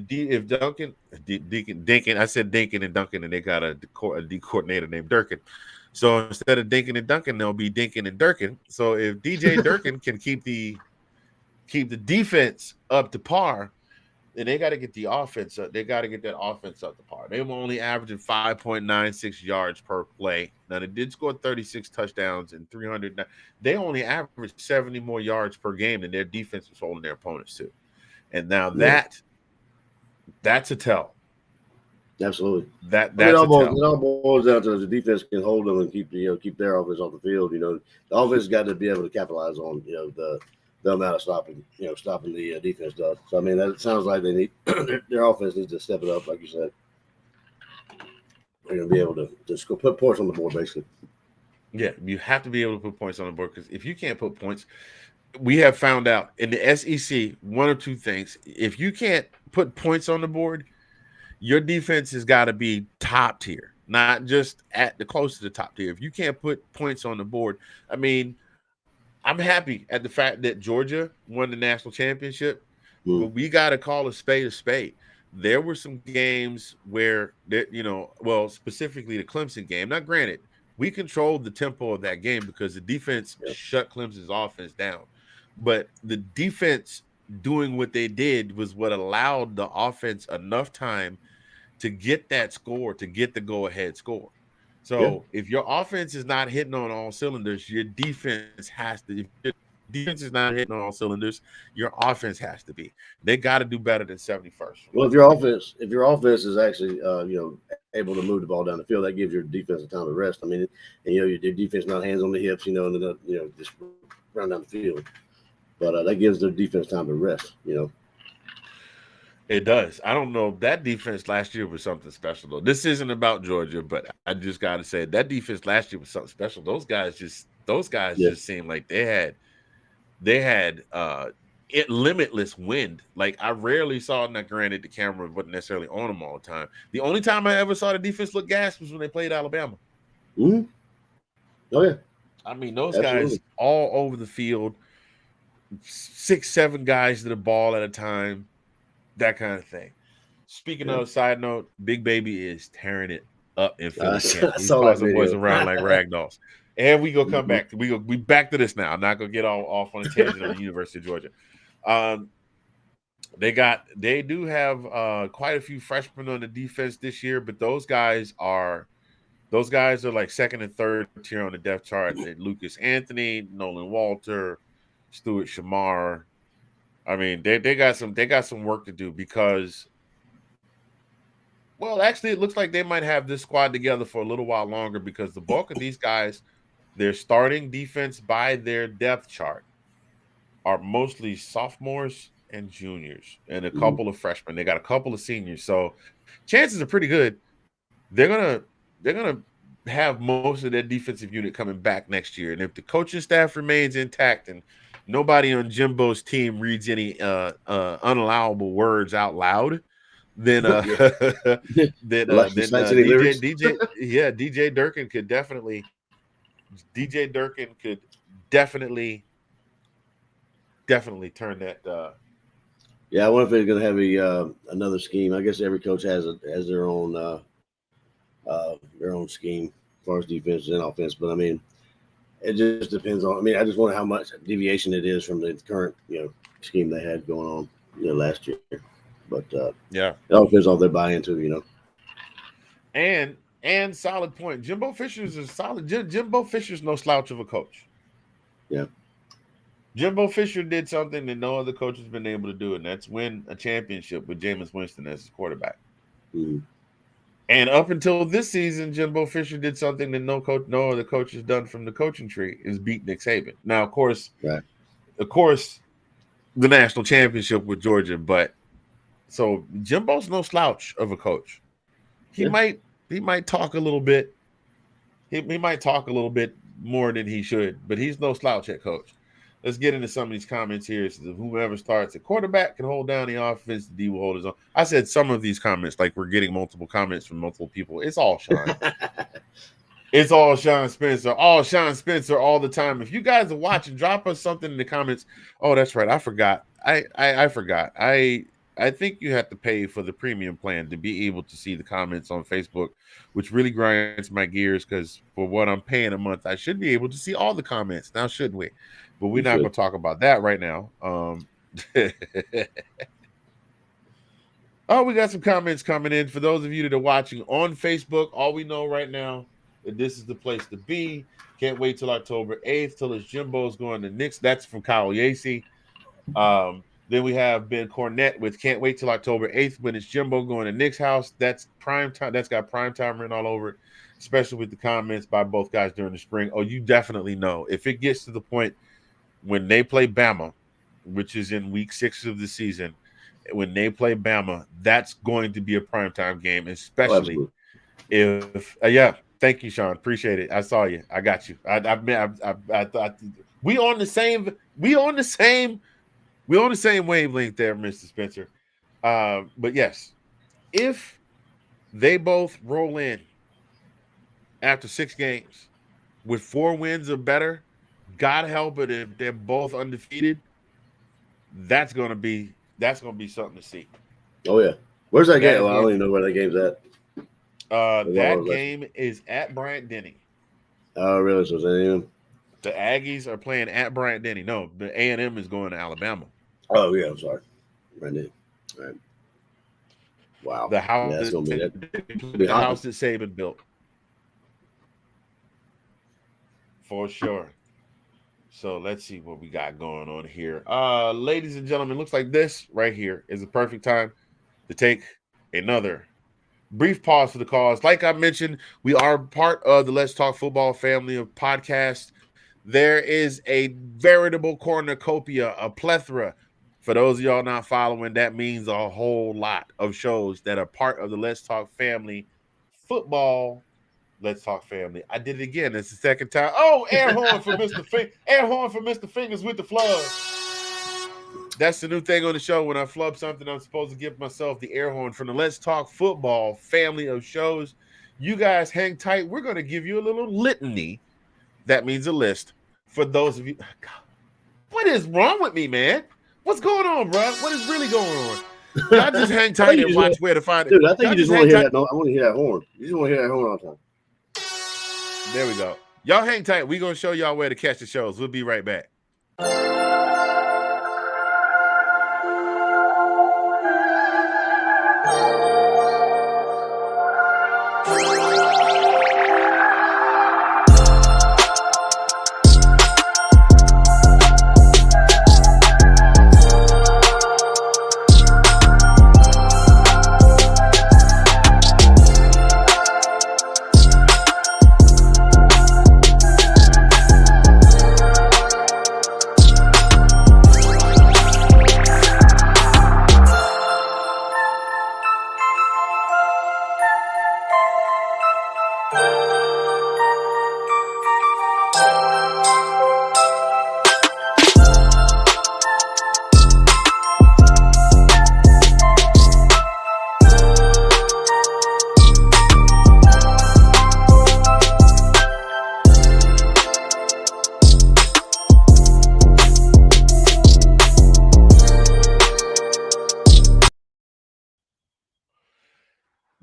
Duncan, Dinkin, I said Dinkin and Duncan, and they got a D coordinator named Durkin. So instead of Dinkin and Duncan, they'll be Dinkin and Durkin. So if DJ Durkin can keep the defense up to par, then they got to get the offense up. They got to get that offense up to par. They were only averaging 5.96 yards per play. Now they did score 36 touchdowns and 300. They only averaged 70 more yards per game than their defense was holding their opponents to. And now that's a tell. Absolutely. That's it all a tell. boils down to the defense can hold them and keep their offense off the field. The offense got to be able to capitalize on the amount of stopping the defense does. So I mean, that sounds like they need their offense needs to step it up, like you said. They're gonna be able to just go put points on the board, basically. Yeah, you have to be able to put points on the board because if you can't put points, we have found out in the SEC one or two things. If you can't put points on the board, your defense has got to be top tier, not just at the close to the top tier. If you can't put points on the board, I mean, I'm happy at the fact that Georgia won the national championship, but we got to call a spade a spade. There were some games where, specifically the Clemson game. Now, granted, we controlled the tempo of that game because the defense shut Clemson's offense down. But the defense doing what they did was what allowed the offense enough time to get that score, to get the go-ahead score. So if your offense is not hitting on all cylinders, your defense has to. If your defense is not hitting on all cylinders, your offense has to be. They got to do better than 71st. Well, if your offense is actually able to move the ball down the field, that gives your defense a time to rest. I mean, and your defense not hands on the hips, and just run down the field. But that gives their defense time to rest. It does. I don't know. That defense last year was something special, though. This isn't about Georgia, but I just got to say that defense last year was something special. Those guys just seemed like they had limitless wind. Like I rarely saw. Not granted, the camera wasn't necessarily on them all the time. The only time I ever saw the defense look gas was when they played Alabama. Mm-hmm. Oh yeah. I mean, those guys all over the field, 6-7 guys to the ball at a time. That kind of thing. Speaking of, side note, Big Baby is tearing it up in Philly. He's tossing boys around like rag dolls. And we go come back. We back to this now. I'm not gonna get all off on a tangent on the University of Georgia. They do have quite a few freshmen on the defense this year, but those guys are like second and third tier on the depth chart. Lucas Anthony, Nolan Walter, Stuart Shamar. I mean, they got some work to do because, well, actually, it looks like they might have this squad together for a little while longer because the bulk of these guys, their starting defense by their depth chart, are mostly sophomores and juniors and a couple of freshmen. They got a couple of seniors, so chances are pretty good. They're gonna have most of their defensive unit coming back next year, and if the coaching staff remains intact and nobody on Jimbo's team reads any unallowable words out loud, then DJ Durkin could definitely turn that. Yeah, I wonder if they're going to have another scheme. I guess every coach has their own scheme as far as defense and offense, but I mean, it just depends on. I mean, I just wonder how much deviation it is from the current scheme they had going on last year. But Yeah. it all depends on their buy into, you know. And solid point. Jimbo Fisher's a solid. Jimbo Fisher's no slouch of a coach. Yeah. Jimbo Fisher did something that no other coach has been able to do, and that's win a championship with Jameis Winston as his quarterback. Mm-hmm. And up until this season, Jimbo Fisher did something that no other coach has done from the coaching tree, is beat Nick Saban. Now, of course, the national championship with Georgia, but so Jimbo's no slouch of a coach. He might talk a little bit. He might talk a little bit more than he should, but he's no slouch at coach. Let's get into some of these comments here. It says, whoever starts at quarterback can hold down the offense. The D will hold his own. I said some of these comments, like we're getting multiple comments from multiple people. It's all Sean. It's all Sean Spencer. All Sean Spencer all the time. If you guys are watching, drop us something in the comments. Oh, that's right. I forgot. I forgot. I think you have to pay for the premium plan to be able to see the comments on Facebook, which really grinds my gears because for what I'm paying a month, I should be able to see all the comments. Now, shouldn't we? But we're not going to talk about that right now. Oh, we got some comments coming in. For those of you that are watching on Facebook, all we know right now that this is the place to be. Can't wait till October 8th till it's Jimbo's going to Knicks. That's from Kyle Yacy. Then we have Ben Cornett with can't wait till October 8th when it's Jimbo going to Nick's house. That's prime time. That's got prime time written all over it, especially with the comments by both guys during the spring. Oh, you definitely know. If it gets to the point when they play Bama, which is in week 6 of the season, when they play Bama, that's going to be a primetime game, especially if thank you, Sean. Appreciate it. I saw you. I got you. I thought we on the same wavelength there, Mr. Spencer. But yes, if they both roll in after 6 games with 4 wins or better, God help it if they're both undefeated, that's gonna be something to see. Oh yeah. Where's that game? I don't even know where that game's at. That game is at Bryant-Denny. Oh, really? So the Aggies are playing at Bryant-Denny. No, the A&M is going to Alabama. Oh yeah, I'm sorry. Right there. All right. Wow. The house, that's gonna be that. The house that Saban built. For sure. So let's see what we got going on here. Ladies and gentlemen, looks like this right here is the perfect time to take another brief pause for the cause. Like I mentioned, we are part of the Let's Talk Football family of podcasts. There is a veritable cornucopia, a plethora. For those of y'all not following, that means a whole lot of shows that are part of the Let's Talk family football. Let's Talk family. I did it again. It's the second time. Oh, air horn for Mr. Air horn for Mr. Fingaz with the flub. That's the new thing on the show. When I flub something, I'm supposed to give myself the air horn from the Let's Talk Football family of shows. You guys hang tight. We're going to give you a little litany. That means a list for those of you. God, what is wrong with me, man? What's going on, bro? What is really going on? Y'all just hang tight and watch where to find it. Dude, I think you just want to hear that. No, I want to hear that horn. You just want to hear that horn all the time. There we go. Y'all hang tight. We're going to show y'all where to catch the shows. We'll be right back.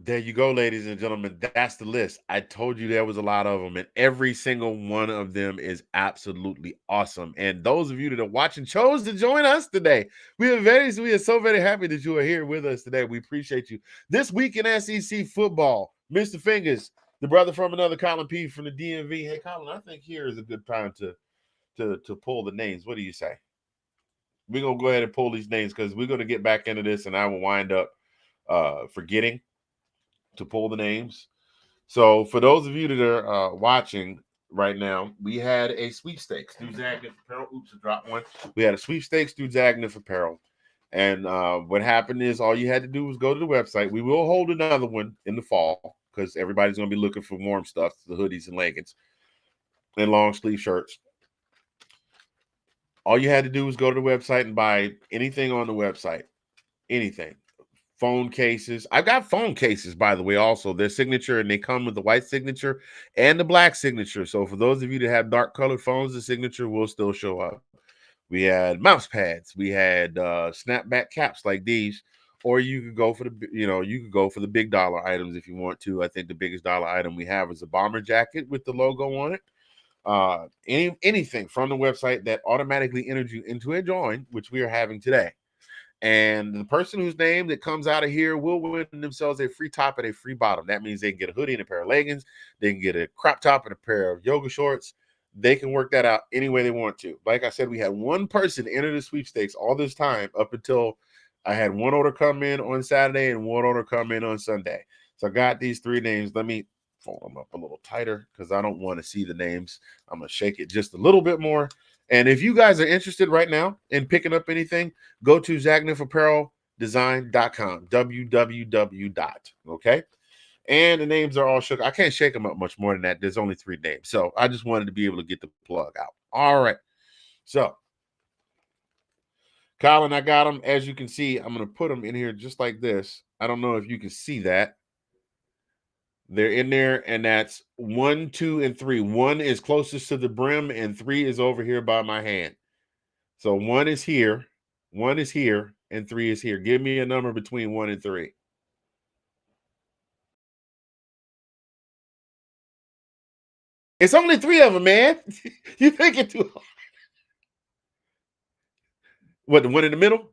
There you go, ladies and gentlemen. That's the list. I told you there was a lot of them, and every single one of them is absolutely awesome. And those of you that are watching chose to join us today. We are so very happy that you are here with us today. We appreciate you. This week in SEC football, Mr. Fingaz, the brother from another Collin P from the DMV. Hey, Collin, I think here is a good time to pull the names. What do you say? We're gonna go ahead and pull these names because we're gonna get back into this, and I will wind up forgetting to pull the names. So for those of you that are watching right now, we had a sweepstakes through Zagnif Apparel. Oops, I dropped one. We had a sweepstakes through Zagnif Apparel. And what happened is all you had to do was go to the website. We will hold another one in the fall because everybody's going to be looking for warm stuff, the hoodies and leggings and long sleeve shirts. All you had to do was go to the website and buy anything on the website, anything. Phone cases. I've got phone cases, by the way, also. Their signature, and they come with the white signature and the black signature. So for those of you that have dark colored phones, the signature will still show up. We had mouse pads. We had snapback caps like these. Or you could go for the big dollar items if you want to. I think the biggest dollar item we have is a bomber jacket with the logo on it. Anything from the website that automatically enters you into a drawing, which we are having today. And the person whose name that comes out of here will win themselves a free top and a free bottom. That means they can get a hoodie and a pair of leggings. They can get a crop top and a pair of yoga shorts. They can work that out any way they want to. Like I said, we had one person enter the sweepstakes all this time up until I had one order come in on Saturday and one order come in on Sunday. So I got these three names. Let me fold them up a little tighter because I don't want to see the names. I'm going to shake it just a little bit more. And if you guys are interested right now in picking up anything, go to ZagnifApparelDesign.com, www. Okay? And the names are all shook. I can't shake them up much more than that. There's only three names. So I just wanted to be able to get the plug out. All right. So, Collin, I got them. As you can see, I'm going to put them in here just like this. I don't know if you can see that. They're in there, and that's 1, 2, and 3. 1 is closest to the brim, and 3 is over here by my hand. So 1 is here, 1 is here, and 3 is here. Give me a number between 1 and 3. It's only 3 of them, man. You think it too hard. What, the one in the middle?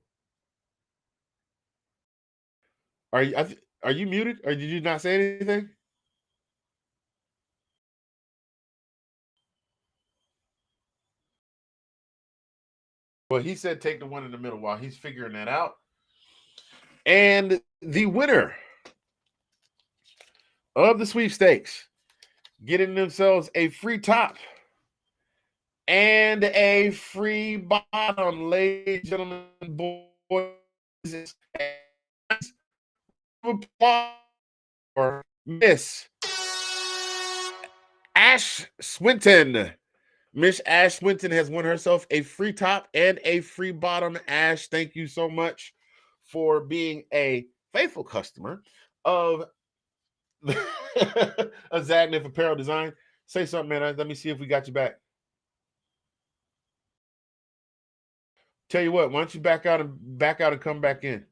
Are you muted, or did you not say anything? Well, he said take the one in the middle while he's figuring that out. And the winner of the sweepstakes getting themselves a free top and a free bottom, ladies and gentlemen, boys. For Miss Ash Swinton. Miss Ash Swinton has won herself a free top and a free bottom. Ash, thank you so much for being a faithful customer of a Zagnif Apparel Design. Say something, man. Let me see if we got you back. Tell you what, why don't you back out and come back in?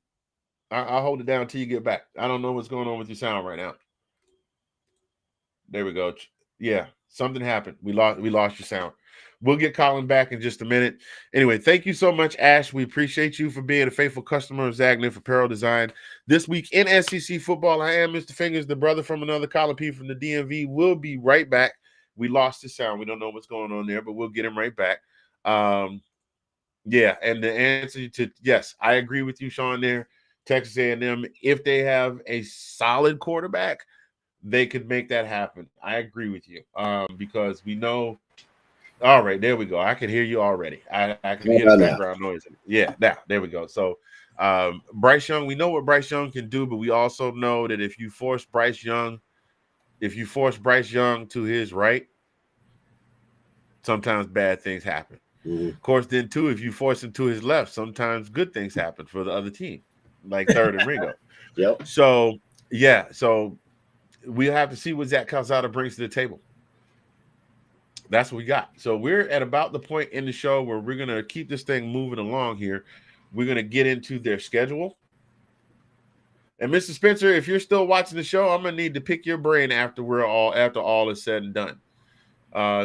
I'll hold it down until you get back. I don't know what's going on with your sound right now. There we go. Yeah, something happened. We lost your sound. We'll get Collin back in just a minute. Anyway, thank you so much, Ash. We appreciate you for being a faithful customer of Zagnif Apparel Design. This week in SEC football, I am Mr. Fingaz, the brother from another Collin P from the DMV. We'll be right back. We lost the sound. We don't know what's going on there, but we'll get him right back. Yeah, and the answer to yes, I agree with you, Sean, there. Texas A&M, if they have a solid quarterback, they could make that happen. I agree with you because we know. All right, there we go. I can hear you already. I can hear the background noise. Yeah, there we go. So Bryce Young, we know what Bryce Young can do, but we also know that if you force Bryce Young to his right, sometimes bad things happen. Mm-hmm. Of course, then too, if you force him to his left, sometimes good things happen for the other team, like Third and Ringo. Yep. So yeah, so we'll have to see what Zach Calzada brings to the table. That's what we got. So we're at about the point in the show where we're going to keep this thing moving along here. We're going to get into their schedule. And Mr. Spencer, if you're still watching the show, I'm gonna need to pick your brain after all is said and done.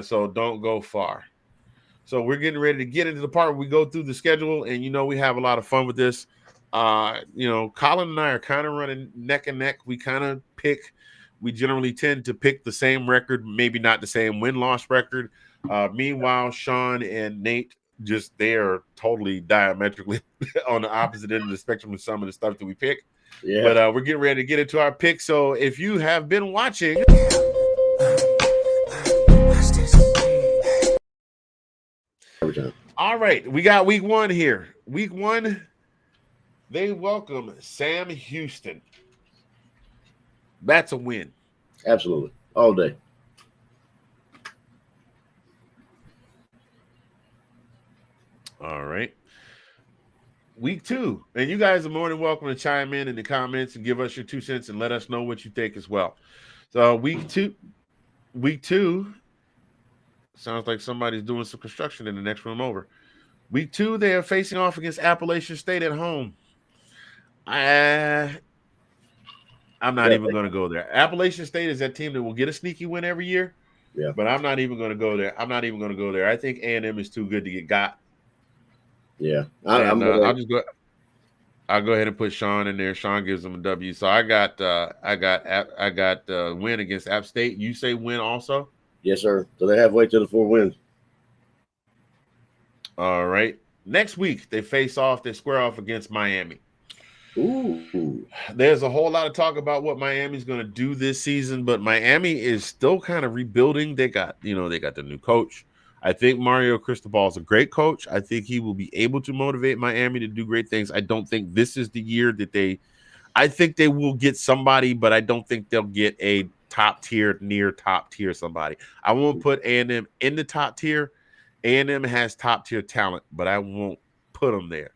So don't go far. So we're getting ready to get into the part where we go through the schedule, and we have a lot of fun with this. Collin and I are kind of running neck and neck. We generally tend to pick the same record, maybe not the same win-loss record. Meanwhile, Sean and Nate they are totally diametrically on the opposite end of the spectrum of some of the stuff that we pick. Yeah. But we're getting ready to get into our picks. So if you have been watching, all right, we got week 1 here. Week 1, they welcome Sam Houston. That's a win. Absolutely. All day. All right. Week 2, and you guys are more than welcome to chime in the comments and give us your 2 cents and let us know what you think as well. So week two, sounds like somebody's doing some construction in the next room over. Week 2, they are facing off against Appalachian State at home. I'm not even going to go there. Appalachian State is that team that will get a sneaky win every year. Yeah. But I'm not even going to go there. I think A&M is too good to get got. Yeah. I'll go ahead and put Sean in there. Sean gives them a W. So I got win against App State. You say win also? Yes, sir. So they're halfway to the 4 wins. All right. Next week, they square off against Miami. Ooh. There's a whole lot of talk about what Miami's going to do this season, but Miami is still kind of rebuilding. They got the new coach. I think Mario Cristobal is a great coach. I think he will be able to motivate Miami to do great things. I don't think this is the year that I think they will get somebody, but I don't think they'll get a near top tier somebody. I won't put A&M in the top tier. A&M has top tier talent, but I won't put them there.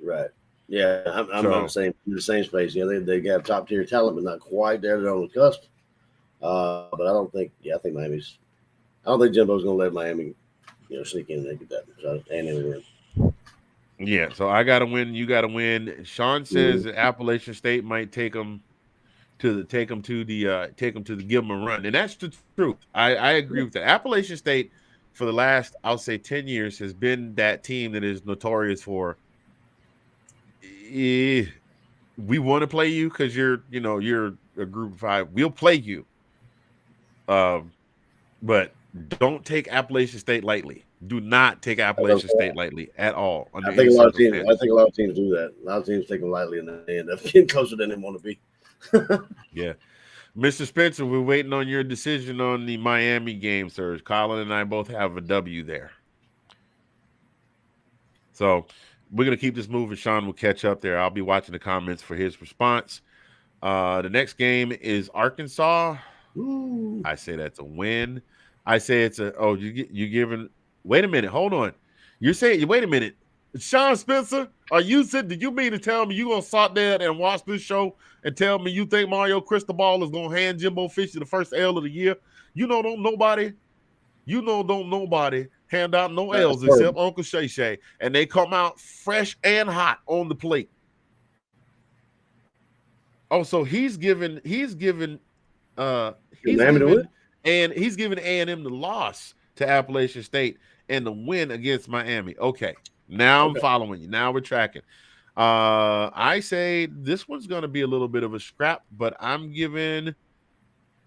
Right. Yeah, I'm on the same space. Yeah, they got top tier talent, but not quite there. They're on the cusp. But I don't think. Yeah, I think Jimbo's going to let Miami, sneak in and they get that. So A&M win. Yeah. So I got to win. You got to win. Sean says that Appalachian State might take them to give them a run, and that's the truth. I agree with that. Appalachian State for the last, I'll say, 10 years has been that team that is notorious for. We want to play you because you're a group of 5. We'll play you. But don't take Appalachian State lightly. Do not take Appalachian State lightly at all. I think a lot of teams do that. A lot of teams take them lightly and they end up getting closer than they want to be. Yeah. Mr. Spencer, we're waiting on your decision on the Miami game, sir. Collin and I both have a W there. So we're going to keep this moving. Sean will catch up there. I'll be watching the comments for his response. The next game is Arkansas. Ooh. I say that's a win. I say it's you giving. Wait a minute. Hold on. You're saying, wait a minute. Sean Spencer, did you mean to tell me you going to sit there and watch this show and tell me you think Mario Cristobal is going to hand Jimbo Fisher the first L of the year? Don't nobody hand out no L's except Uncle Shay Shay, and they come out fresh and hot on the plate. Oh, so he's giving A&M the loss to Appalachian State and the win against Miami. Okay, now I'm following you. Now we're tracking. I say this one's going to be a little bit of a scrap, but I'm giving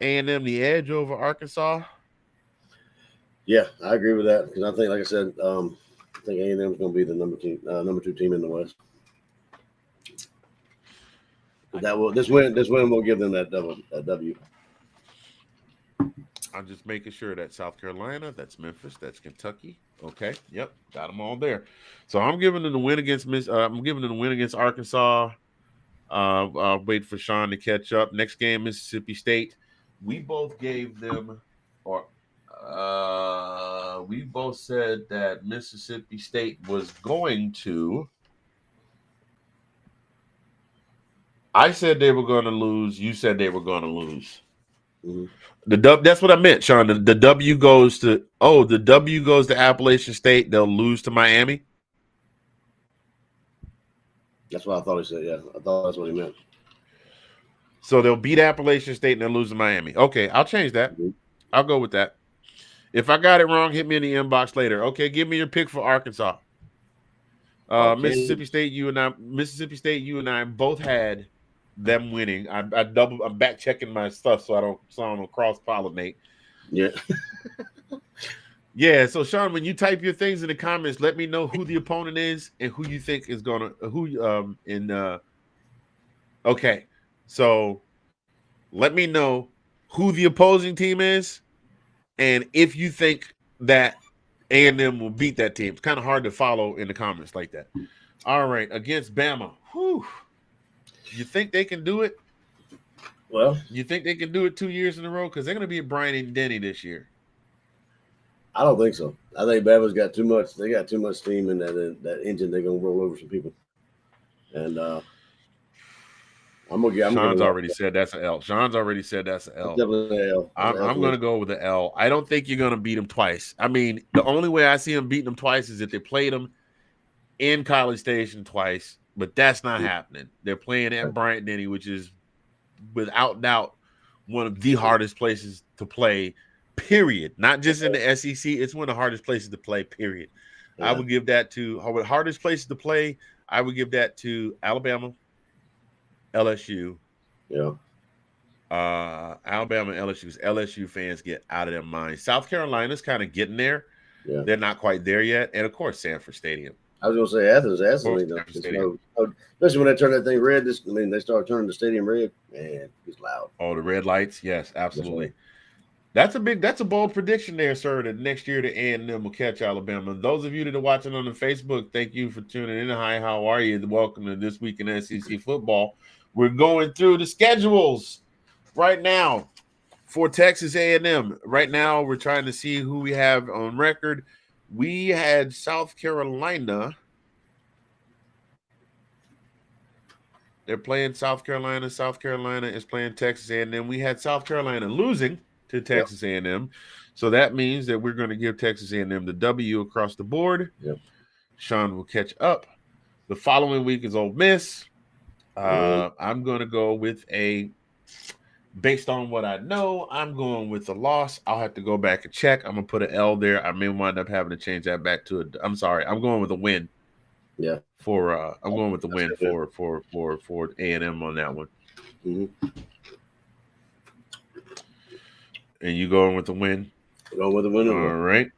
A&M the edge over Arkansas. Yeah, I agree with that because I think, like I said, I think A&M is going to be the number 2 team in the West. This win will give them that W. I'm just making sure that's South Carolina, that's Memphis, that's Kentucky. Okay, yep, got them all there. So I'm giving them the win against Arkansas. I'll wait for Sean to catch up. Next game, Mississippi State. We both gave them, we both said that Mississippi State was going to. I said they were going to lose. You said they were going to lose. Mm-hmm. That's what I meant, Sean. The W goes to Appalachian State. They'll lose to Miami. That's what I thought he said. Yeah, I thought that's what he meant. So they'll beat Appalachian State and they'll lose to Miami. Okay, I'll change that. I'll go with that. If I got it wrong, hit me in the inbox later. Okay, give me your pick for Arkansas. Okay. Mississippi State, you and I both had them winning. I'm back checking my stuff so I don't cross pollinate. Yeah. Yeah, so Sean, when you type your things in the comments, let me know who the opponent is and who you think is gonna okay. So let me know who the opposing team is and if you think that A&M will beat that team. It's kind of hard to follow in the comments like that. All right, against Bama. Whew. You think they can do it? Well, You think they can do it 2 years in a row? Because they're going to be at Bryant and Denny this year. I don't think so. I think Bama's got too much. They got too much steam in that engine. They're gonna roll over some people. And Sean's already said that's an L. Sean's already said that's an L. Definitely an L. I'm going to go with the L. I don't think you're going to beat them twice. I mean, the only way I see them beating them twice is if they played them in College Station twice, but that's not happening. They're playing at Bryant Denny, which is without doubt one of the hardest places to play, period. Not just in the SEC. It's one of the hardest places to play, period. Yeah. I would give that to hardest places to play. I would give that to Alabama, LSU. Yeah. Alabama and LSU's LSU fans get out of their minds. South Carolina's kind of getting there. Yeah. They're not quite there yet. And of course, Sanford Stadium. I was going to say Athens, especially when they turn that thing red. They start turning the stadium red. Man, it's loud. Oh, the red lights. Yes, absolutely. That's a bold prediction there, sir, that next year the A&M will catch Alabama. Those of you that are watching on the Facebook, thank you for tuning in. Hi, how are you? Welcome to This Week in SEC Football. We're going through the schedules right now for Texas A&M. Right now, we're trying to see who we have on record. We had South Carolina. They're playing South Carolina. South Carolina is playing Texas A&M. We had South Carolina losing to Texas A&M. So that means that we're going to give Texas A&M the W across the board. Yep. Sean will catch up. The following week is Ole Miss. I'm going to go with based on what I know, I'm going with a loss. I'll have to go back and check. I'm going to put an L there. I may wind up having to change that back to I'm going with a win. Yeah. I'm going with the win for A&M on that one. Mm-hmm. And you going with the win? Going with the win. All right.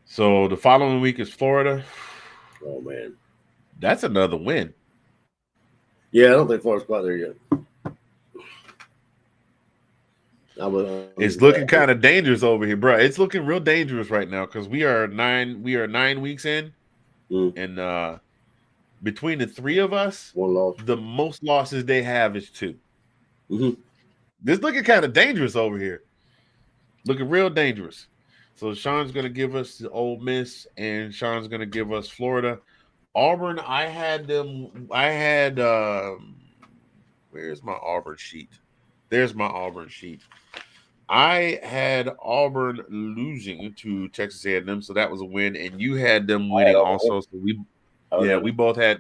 So the following week is Florida. Oh, man. That's another win. Yeah, I don't think Florida's quite there yet. It's looking kind of dangerous over here, bro. It's looking real dangerous right now because we are 9 weeks in. And between the three of us, one loss. The most losses they have is 2. Mm-hmm. This looking kind of dangerous over here. Looking real dangerous. So Sean's going to give us the Ole Miss, and Sean's going to give us Florida. Auburn, where's my Auburn sheet? There's my Auburn sheet. I had Auburn losing to Texas A&M, so that was a win, and you had them winning also. So we both had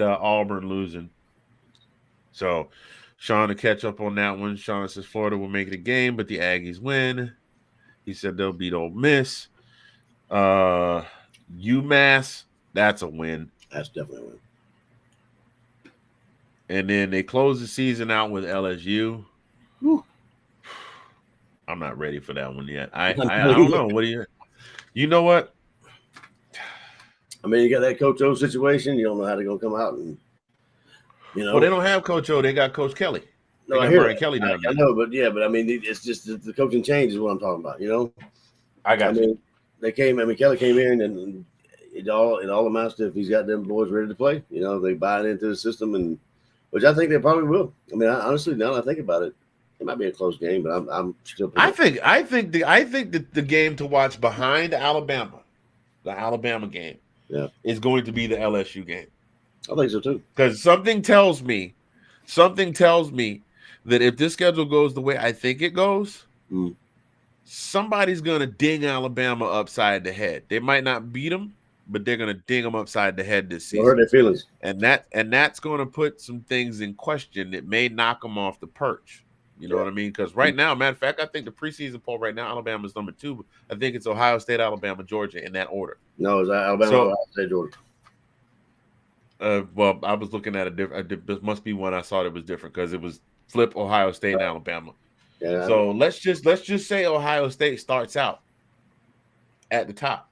Auburn losing. So Sean to catch up on that one. Sean says Florida will make it a game, but the Aggies win. He said they'll beat Ole Miss. UMass, that's a win. That's definitely a win. And then they close the season out with LSU. Whew. I'm not ready for that one yet. I don't know. What do you know what? I mean, you got that Coach O situation. You don't know how they're going to come out. And, Well, they don't have Coach O. They got Coach Kelly. No, I hear Kelly down there. I know, but I mean, it's just the coaching change is what I'm talking about, I got you. Kelly came in and it all amounts to if he's got them boys ready to play, they buy into the system and which I think they probably will. I mean, honestly, now that I think about it, it might be a close game, but I'm still. I think the game to watch behind Alabama, the Alabama game, is going to be the LSU game. I think so too. Because something tells me that if this schedule goes the way I think it goes, somebody's going to ding Alabama upside the head. They might not beat them, but they're going to ding them upside the head this Don't hurt season. their feelings. And that's going to put some things in question that may knock them off the perch. You know what I mean? Because right now, matter of fact, I think the preseason poll right now, Alabama's number 2. I think it's Ohio State, Alabama, Georgia in that order. No, it's Alabama, So, Ohio State, Georgia. Well, I was looking at a different. There must be one I saw that was different because it was flip Ohio State and Alabama. Yeah, So let's just say Ohio State starts out at the top,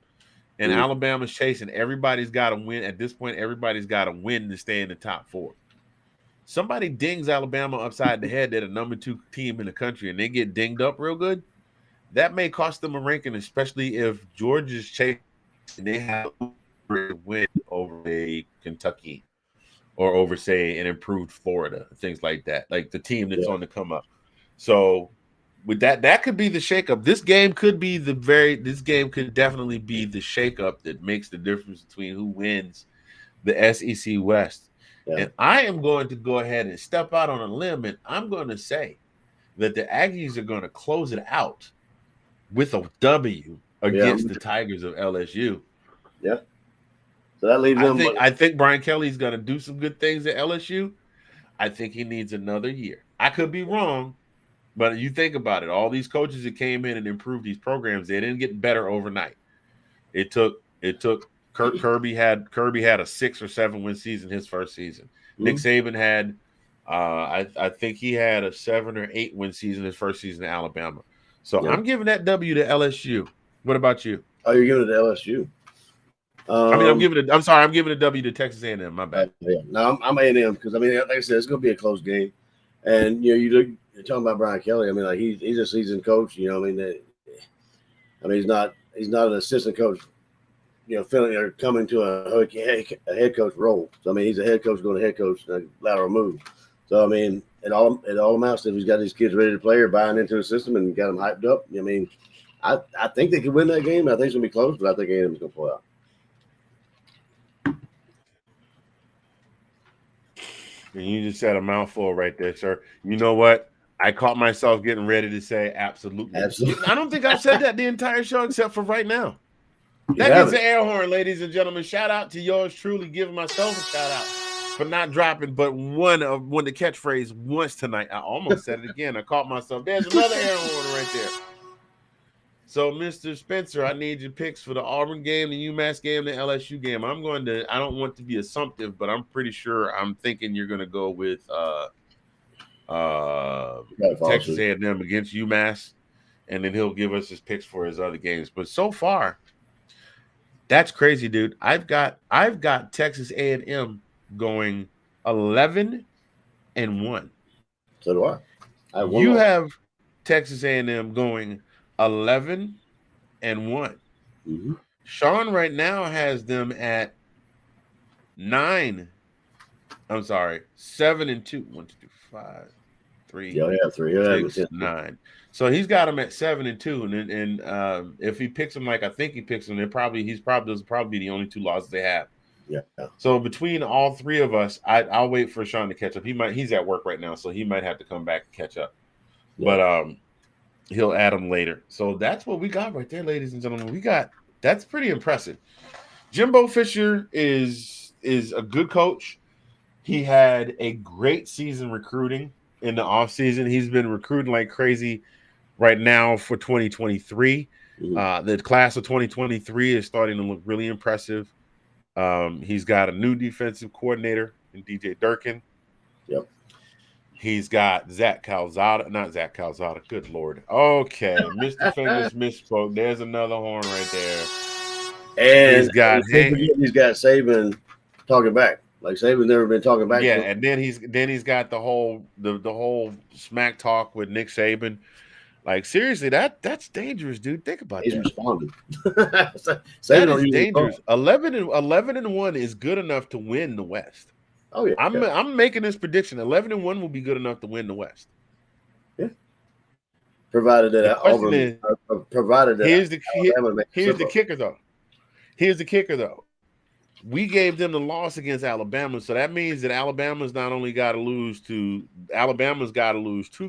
and Alabama's chasing. Everybody's got to win at this point. Everybody's got to win to stay in the top 4. Somebody dings Alabama upside the head. They're the number 2 team in the country, and they get dinged up real good. That may cost them a ranking, especially if Georgia's chasing and they have a win over a Kentucky or over, say, an improved Florida, things like that, like the team that's on the come up. So with that could be the shakeup. This game could definitely be the shakeup that makes the difference between who wins the SEC West. Yeah. And I am going to go ahead and step out on a limb, and I'm going to say that the Aggies are going to close it out with a W against the Tigers of LSU. Yeah. So that leaves them. I think Brian Kelly's going to do some good things at LSU. I think he needs another year. I could be wrong, but you think about it. All these coaches that came in and improved these programs, they didn't get better overnight. It took Kirby had a 6 or 7 win season his first season. Nick Saban had I think he had a 7 or 8 win season his first season at Alabama. So I'm giving that W to LSU. What about you? Oh, you're giving it to LSU. I'm giving a W to Texas A&M. My bad. Yeah. No, I'm A&M because like I said, it's going to be a close game. And you're talking about Brian Kelly. I mean, like he's a seasoned coach. You know, he's not an assistant coach. Feeling or coming to a head coach role. So I mean, he's a head coach going to head coach lateral move. So I mean, it all amounts to if he's got these kids ready to play or buying into the system and got them hyped up. I mean, I think they could win that game. I think it's going to be close, but I think A&M is going to pull out. And you just said a mouthful right there, sir. You know what? I caught myself getting ready to say absolutely. I don't think I've said that the entire show except for right now. That gets an air horn, ladies and gentlemen. Shout out to yours truly, giving myself a shout out for not dropping but one of the catchphrase once tonight. I almost said it again. I caught myself. There's another air horn right there. So, Mr. Spencer, I need your picks for the Auburn game, the UMass game, the LSU game. I don't want to be assumptive, but I'm pretty sure I'm thinking you're going to go with Texas A&M against UMass, and then he'll give us his picks for his other games. But so far, that's crazy, dude. I've got Texas A&M going 11-1. So do I. You have Texas A&M going 11-1. Mm-hmm. Sean right now has them at 7-2. 1, 2, 3, 5, 3. Yeah, 3. 6, 9. So he's got him at 7-2, and if he picks him like I think he picks him, those probably be the only 2 losses they have. Yeah. So between all 3 of us, I'll wait for Sean to catch up. He's at work right now, so he might have to come back and catch up. Yeah. But he'll add them later. So that's what we got right there, ladies and gentlemen. That's pretty impressive. Jimbo Fisher is a good coach. He had a great season recruiting in the offseason. He's been recruiting like crazy right now for 2023. Mm-hmm. The class of 2023 is starting to look really impressive. He's got a new defensive coordinator in DJ Durkin. Yep. He's got not Zach Calzada. Good Lord. Okay. Mr. Fingaz misspoke. There's another horn right there. And he's got Saban talking back. Like Saban's never been talking back. Yeah, and then he's got the whole smack talk with Nick Saban. Like seriously, that's dangerous, dude. Think about he's that. He's responding. That is dangerous. 11-1 is good enough to win the West. Oh yeah. I'm making this prediction. 11-1 will be good enough to win the West. Yeah. Provided that Auburn. Provided that here's the kicker though. Here's the kicker though. We gave them the loss against Alabama, so that means that Alabama's got to lose 2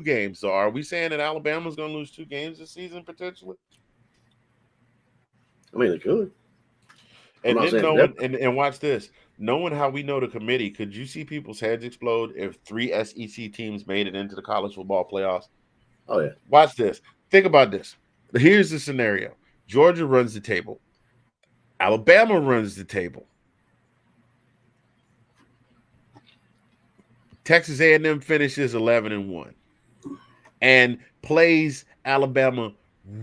games. So are we saying that Alabama's going to lose 2 games this season potentially? I mean, it could. I'm And not then saying knowing and watch this, knowing how we know the committee, could you see people's heads explode if 3 SEC teams made it into the college football playoffs? Oh yeah. Watch this. Think about this. Here's the scenario: Georgia runs the table, Alabama runs the table, Texas A&M finishes 11-1, and plays Alabama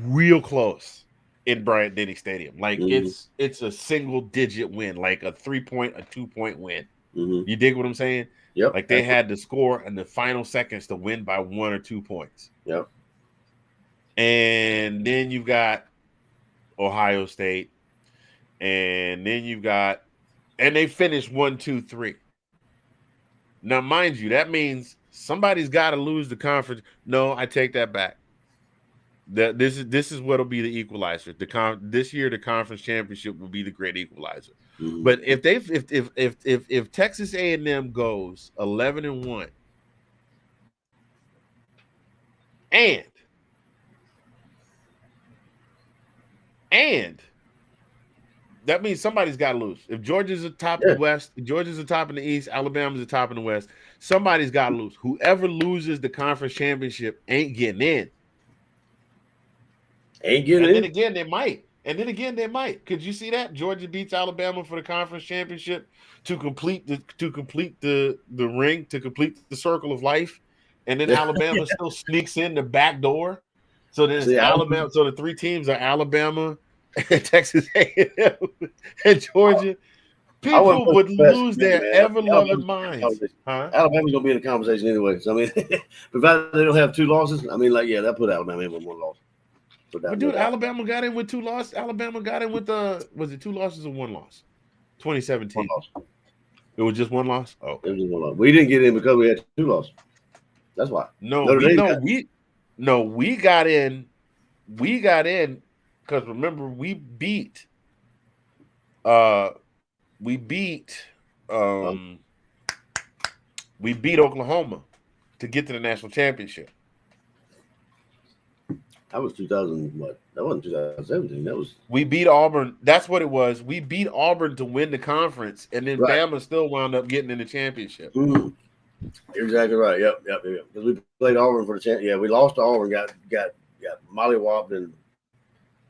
real close in Bryant Denny Stadium. Like Mm-hmm. it's a single digit win, like a 3-point, a 2-point win. Mm-hmm. You dig what I'm saying? Yep. Like they had to score in the final seconds to win by 1 or 2 points. Yep. And then you've got Ohio State, and then you've got, and they finished 1, 2, 3. Now, mind you, that means somebody's got to lose the conference. No, I take that back. This is what'll be the equalizer. This year, the conference championship will be the great equalizer. Mm-hmm. But if Texas A&M goes 11-1, and that means somebody's got to lose. If Georgia's atop the West, Georgia's atop in the East, Alabama's atop in the West, somebody's got to lose. Whoever loses the conference championship ain't getting in. Then again, they might. Could you see that? Georgia beats Alabama for the conference championship to complete the ring, to complete the circle of life, and then Alabama still sneaks in the back door. So then it's Alabama. So the 3 teams are Alabama, and Texas A&M, and Georgia. People would lose their ever-loving minds. Alabama's gonna be in the conversation anyway. So I mean, provided they don't have 2 losses, I mean, like they'll put Alabama in with 1 loss. But dude, Alabama got in with 2 losses. Alabama got in with was it 2 losses or 1 loss? 2017. 1 loss. It was just 1 loss. Oh, it was just 1 loss. We didn't get in because we had 2 losses. That's why. We got in. We got in because remember we beat Oklahoma to get to the national championship. That was 2000. What? That wasn't 2017. That was. We beat Auburn. That's what it was. We beat Auburn to win the conference, and then Bama still wound up getting in the championship. Mm-hmm. You're exactly right. Yep. Because we played Auburn for the championship. Yeah, we lost to Auburn. Got mollywopped and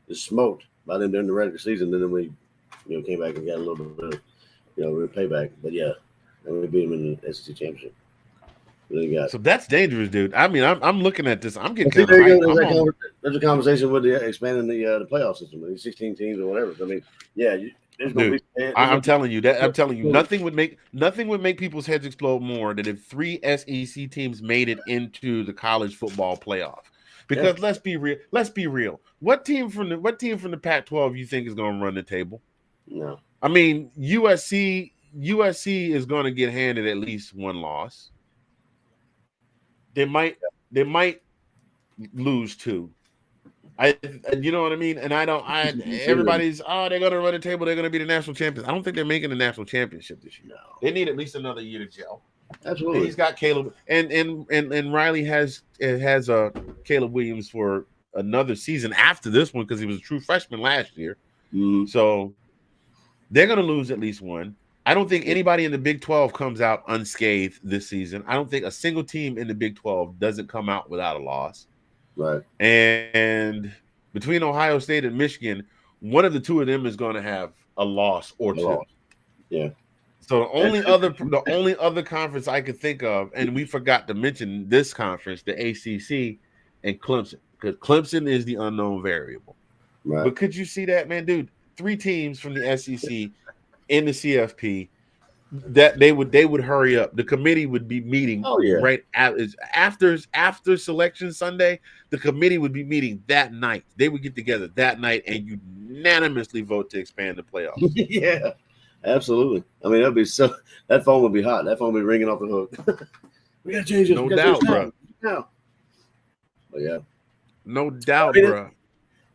just smoked by them during the regular season. Then we, came back and got a little bit of, payback. But yeah, and we beat them in the SEC championship. So that's dangerous, dude. I mean, I'm looking at this. I'm getting kind of hyped. There's a conversation with expanding the playoff system, the 16 teams or whatever. So, I mean, yeah, I'm telling you that. I'm telling you, nothing would make people's heads explode more than if 3 SEC teams made it into the college football playoff. Because let's be real. What team from the Pac-12 you think is going to run the table? No. I mean, USC is going to get handed at least 1 loss. They might lose 2. You know what I mean? And everybody's they're gonna run the table, they're gonna be the national champions. I don't think they're making the national championship this year. No. They need at least another year to gel. Absolutely. And he's got Caleb and Riley has Caleb Williams for another season after this one because he was a true freshman last year. Mm-hmm. So they're gonna lose at least 1. I don't think anybody in the Big 12 comes out unscathed this season. I don't think a single team in the Big 12 doesn't come out without a loss. Right. And between Ohio State and Michigan, one of the 2 of them is going to have a loss or 2. Yeah. So the only other conference I could think of, and we forgot to mention this conference, the ACC and Clemson, because Clemson is the unknown variable. Right. But could you see that, man, dude? 3 teams from the SEC in the CFP, that they would hurry up. The committee would be meeting right after Selection Sunday. The committee would be meeting that night. They would get together that night and unanimously vote to expand the playoffs. Yeah, absolutely. I mean, that phone would be hot. That phone would be ringing off the hook. We got to change it. No doubt, bro. But yeah, no doubt, bro.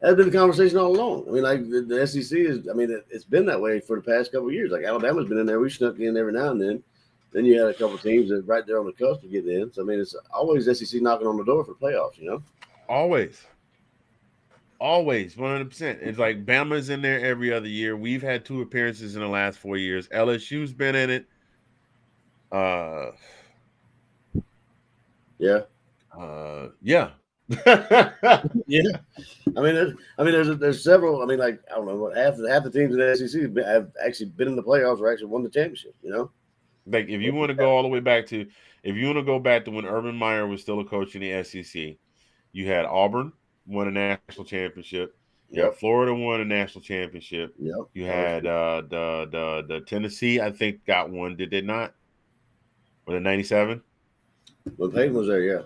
That's been the conversation all along. I mean, like the SEC is. I mean, it's been that way for the past couple of years. Like Alabama's been in there. We snuck in every now and then. Then you had a couple of teams that right there on the cusp to get in. So I mean, it's always SEC knocking on the door for playoffs. Always. Always 100%. It's like Bama's in there every other year. We've had 2 appearances in the last 4 years. LSU's been in it. Uh, Yeah. yeah. Yeah. There's several. I mean, like I don't know what half the teams in the SEC have actually been in the playoffs or actually won the championship. You know. Like if you want to go all the way back to, if you want to go back to when Urban Meyer was still a coach in the SEC, you had Auburn won a national championship. You had Yep. Florida won a national championship. Yep. You had the Tennessee, I think, got one. Did they not? Was it 97? When Peyton was there, yeah,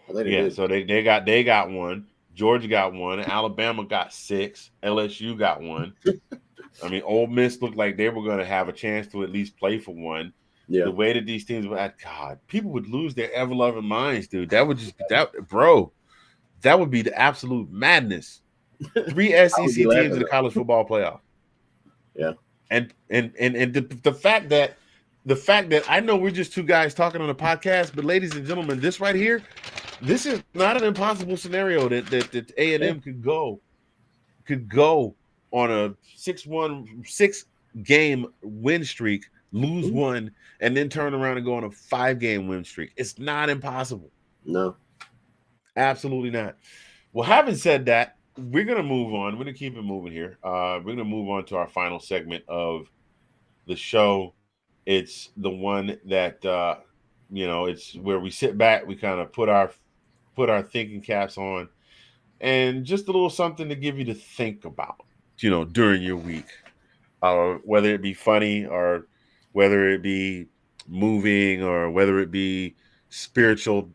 I think they Yeah, did. so they got one. Georgia got one. Alabama got 6. LSU got one. I mean, Ole Miss looked like they were going to have a chance to at least play for one. Yeah. The way that these teams were at, God, people would lose their ever loving minds, dude. That would just be that, bro. That would be the absolute madness. 3 I would SEC be laughing teams in the at college football playoff. Yeah. And the fact that I know we're just 2 guys talking on a podcast, but ladies and gentlemen, this right here, this is not an impossible scenario that A&M could go on a 6 game win streak, lose one, and then turn around and go on a 5-game win streak. It's not impossible. No. Absolutely not. Well, having said that, we're gonna move on. We're gonna keep it moving here. We're gonna move on to our final segment of the show. It's the one that it's where we sit back, we kind of put our thinking caps on, and just a little something to give you to think about, during your week, whether it be funny or whether it be moving or whether it be spiritual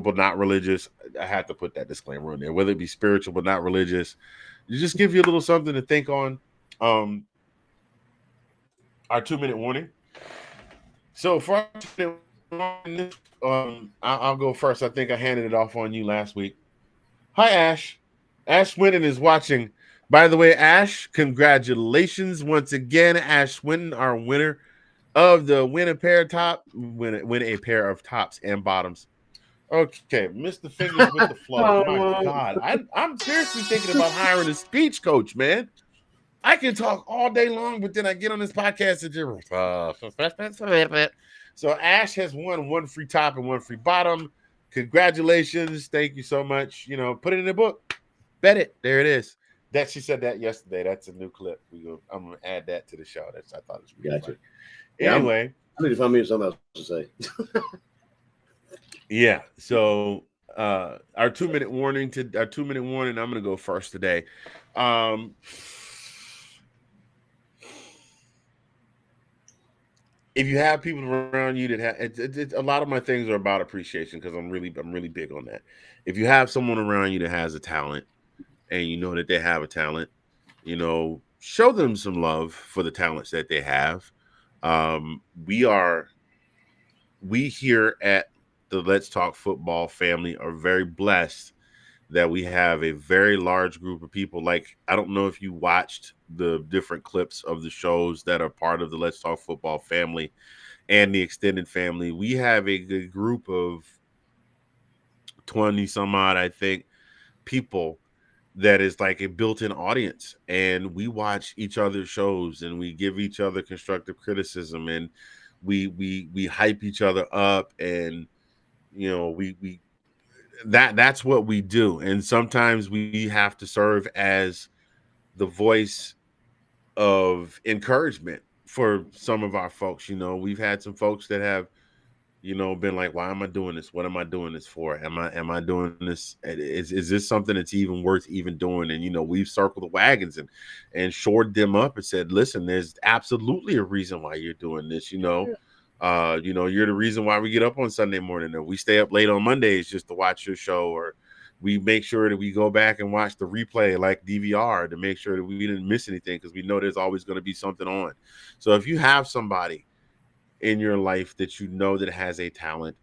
but not religious. I had to put that disclaimer in there. Whether it be spiritual but not religious, you just give you a little something to think on. Our 2-minute warning. So for our 2-minute warning, I'll go first. I think I handed it off on you last week. Hi, Ash. Ash Swinton is watching. By the way, Ash, congratulations once again. Ash Swinton, our winner of the win a pair of tops and bottoms. Okay, Mr. Fingers with the flow. My God, I'm seriously thinking about hiring a speech coach, man. I can talk all day long, but then I get on this podcast and just so Ash has won 1 free top and 1 free bottom. Congratulations. Thank you so much. Put it in the book. Bet it. There it is. That she said that yesterday. That's a new clip. I'm gonna add that to the show. I thought it was pretty funny. Yeah, anyway. I need to find me something else to say. Yeah. So our 2-minute warning, I'm gonna go first today. If you have people around you that have, a lot of my things are about appreciation because I'm really big on that. If you have someone around you that has a talent and you know that they have a talent, show them some love for the talents that they have. We here at the Let's Talk Football family are very blessed that we have a very large group of people. Like, I don't know if you watched the different clips of the shows that are part of the Let's Talk Football family and the extended family. We have a good group of 20 some odd, I think, people that is like a built-in audience, and we watch each other's shows and we give each other constructive criticism, and we hype each other up, and we that's what we do. And sometimes we have to serve as the voice of encouragement for some of our folks. We've had some folks that have been like, why am I doing this? What am I doing this for? Am I doing this? Is this something that's even worth even doing? And we've circled the wagons and shored them up and said, listen, there's absolutely a reason why you're doing this. You're the reason why we get up on Sunday morning, or we stay up late on Mondays just to watch your show, or we make sure that we go back and watch the replay like DVR to make sure that we didn't miss anything, because we know there's always going to be something on. So if you have somebody in your life that that has a talent,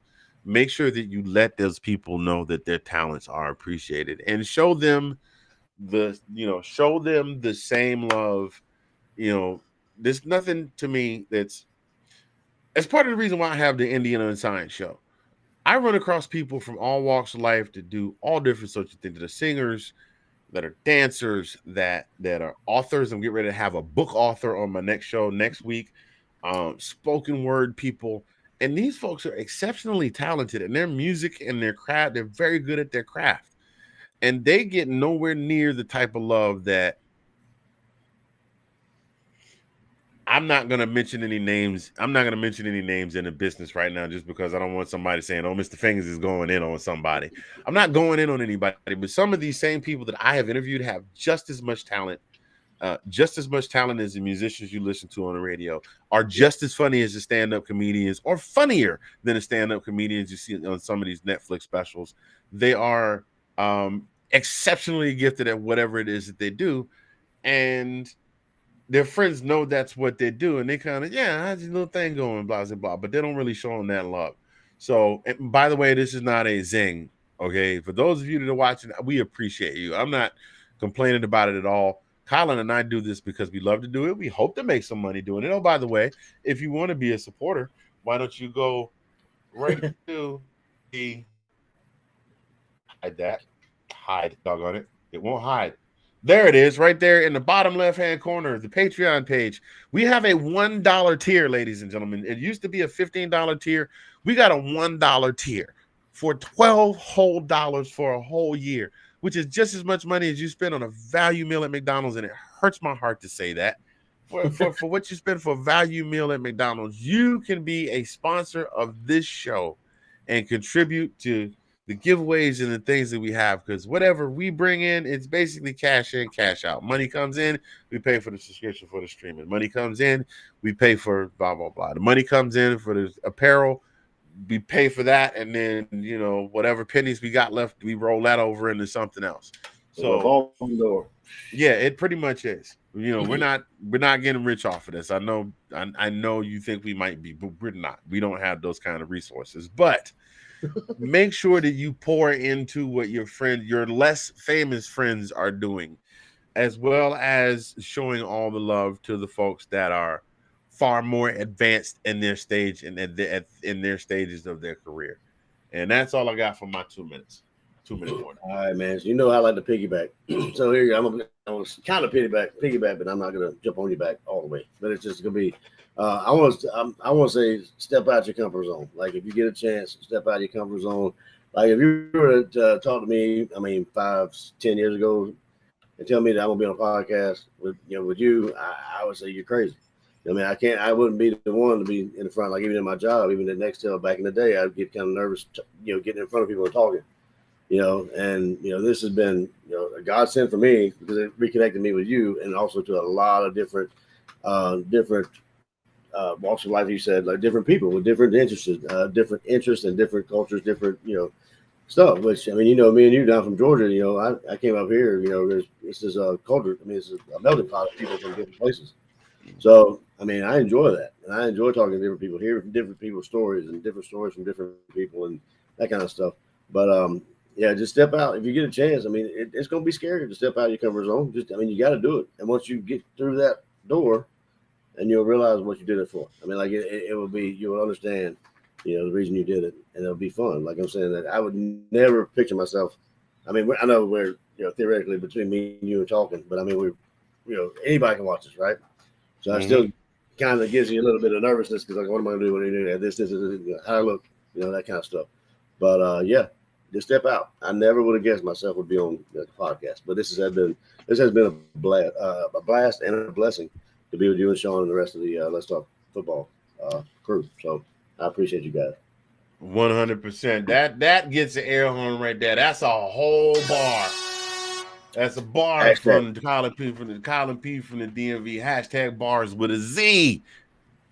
make sure that you let those people know that their talents are appreciated, and show them the same love. There's nothing to me that's part of the reason why I have the Indiana and Science show. I run across people from all walks of life that do all different sorts of things. The singers, that are dancers, that are authors. I'm getting ready to have a book author on my next show next week. Spoken word people, and these folks are exceptionally talented in their music and their craft. They're very good at their craft, and they get nowhere near the type of love that I'm not going to mention any names. I'm not going to mention any names in the business right now just because I don't want somebody saying, oh, Mr. Fingers is going in on somebody. I'm not going in on anybody, but some of these same people that I have interviewed have just as much talent. Just as much talent as the musicians you listen to on the radio, are just as funny as the stand-up comedians, or funnier than the stand-up comedians you see on some of these Netflix specials. They are exceptionally gifted at whatever it is that they do, and their friends know that's what they do, and they kind of, yeah, how's your little thing going, blah blah blah, but they don't really show them that love. So, and by the way, this is not a zing, okay? For those of you that are watching, we appreciate you. I'm not complaining about it at all. Collin and I do this because we love to do it. We hope to make some money doing it. Oh, by the way, if you want to be a supporter, why don't you go right to the hide, doggone it. It won't hide. There it is, right there in the bottom left-hand corner, the Patreon page. We have a $1 tier, ladies and gentlemen. It used to be a $15 tier. We got a $1 tier for 12 whole dollars for a whole year, which is just as much money as you spend on a value meal at McDonald's, and it hurts my heart to say that. For what you spend for a value meal at McDonald's, you can be a sponsor of this show and contribute to the giveaways and the things that we have, because whatever we bring in, it's basically cash in, cash out. Money comes in, we pay for the subscription for the streaming. Money comes in, we pay for blah blah blah. The money comes in for the apparel, we pay for that, and then whatever pennies we got left, we roll that over into something else. So yeah, it pretty much is. We're not getting rich off of this. I know you think we might be, but we're not. We don't have those kind of resources, but make sure that you pour into what your less famous friends are doing, as well as showing all the love to the folks that are far more advanced in their stage and in their stages of their career. And that's all I got for my 2 minutes. 2 minute warning. All right, man. So I like to piggyback. So here you go. I'm gonna kind of piggyback, but I'm not gonna jump on your back all the way. But it's just gonna be. I want to say, step out your comfort zone. Like, if you get a chance, step out your comfort zone. Like, if you were to talk to me, 5-10 years ago, and tell me that I'm gonna be on a podcast with you, I would say you're crazy. I wouldn't be the one to be in the front. Like, even in my job, even at Nextel back in the day, I'd get kind of nervous, getting in front of people and talking. And this has been a godsend for me, because it reconnected me with you, and also to a lot of different walks of life. You said, like, different people with different interests and different cultures, different stuff. Which me and you down from Georgia. I came up here. This is a culture. This is a melting pot of people from different places. So I enjoy that, and I enjoy talking to different people, hearing different people's stories and different stories from different people and that kind of stuff. But yeah, just step out if you get a chance. It's going to be scary to step out of your comfort zone. You got to do it. And once you get through that door, and you'll realize what you did it for. It will be, you'll understand, the reason you did it, and it'll be fun. Like I'm saying, that I would never picture myself. I know we're, theoretically between me and you and talking, but anybody can watch this, right? So I still kind of gives you a little bit of nervousness, because, like, what am I going to do when I do that? This, how I look, that kind of stuff. But yeah. Just step out. I never would have guessed myself would be on the podcast, but this has been a blast and a blessing to be with you and Sean and the rest of the Let's Talk Football crew. So I appreciate you guys. 100%. That gets an air horn right there. That's a whole bar. That's a bar from Collin P from the DMV. Hashtag bars with a Z,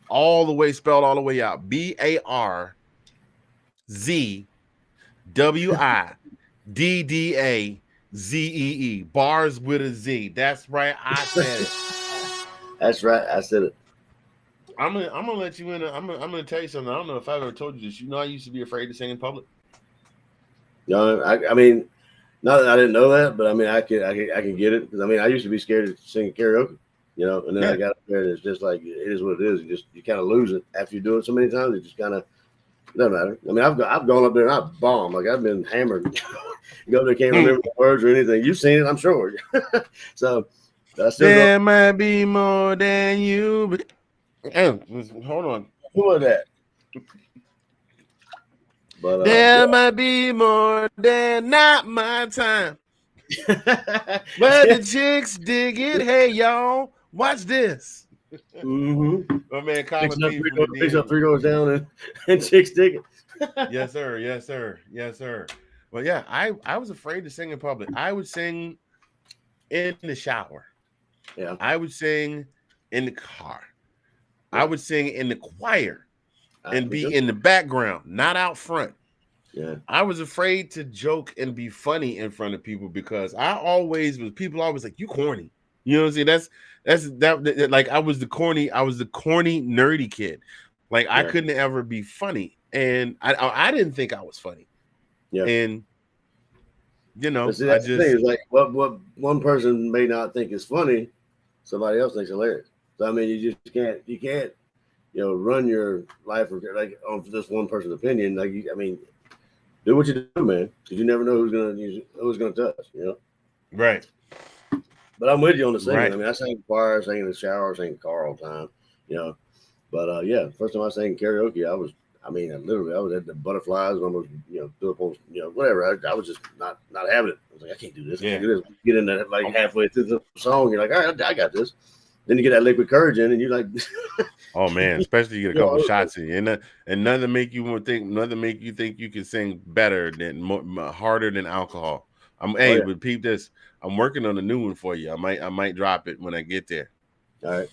all the way spelled all the way out. BARZ. WIDDAZEE. Bars with a Z. That's right. I said it. That's right. I said it. I'm gonna let you in. I'm gonna tell you something. I don't know if I've ever told you this. I used to be afraid to sing in public. No, not that I didn't know that, but I can get it, because I used to be scared to sing karaoke. And then I got up there, and it's just like, it is what it is. You kind of lose it after you do it so many times. It just kind of, Doesn't matter. I mean, I've gone up there and I've bombed. Like I've been hammered. Go there, can't remember the words or anything. You've seen it, I'm sure. So I still go. There might be more than you. Hold on. Who was that? But There might be more than not my time. But the chicks dig it. Hey, y'all, watch this. Mm-hmm. My man Collin Picks up 3 doors down and chicks dig it. Yes, sir. Yes, sir. Yes, sir. Well, yeah, I was afraid to sing in public. I would sing in the shower. Yeah. I would sing in the car. I would sing in the choir and be in the background, not out front. Yeah. I was afraid to joke and be funny in front of people because people always like, you corny. You know what I'm saying? That's like I was the corny nerdy kid. Like I couldn't ever be funny. And I didn't think I was funny. Yeah. And you know, see, that's the thing is like what one person may not think is funny, somebody else thinks hilarious. So I mean, you can't, run your life like on just one person's opinion. Like I mean, do what you do, man, because you never know who's gonna touch. Right. But I'm with you on the singing. Right. I mean, I sing choir, I sing in the shower, I sing in the car all the time. But yeah, first time I sang karaoke, I was at the Butterflies, and almost threw up on whatever. I was just not having it. I was like, I can't do this. I can't do this. Get in there like halfway through the song, you're like, all right, I got this. Then you get that liquid courage in, and you're like, oh man, especially you get a couple shots in you, and nothing make you think you can sing better harder than alcohol. But peep this. I'm working on a new one for you. I might drop it when I get there. All right.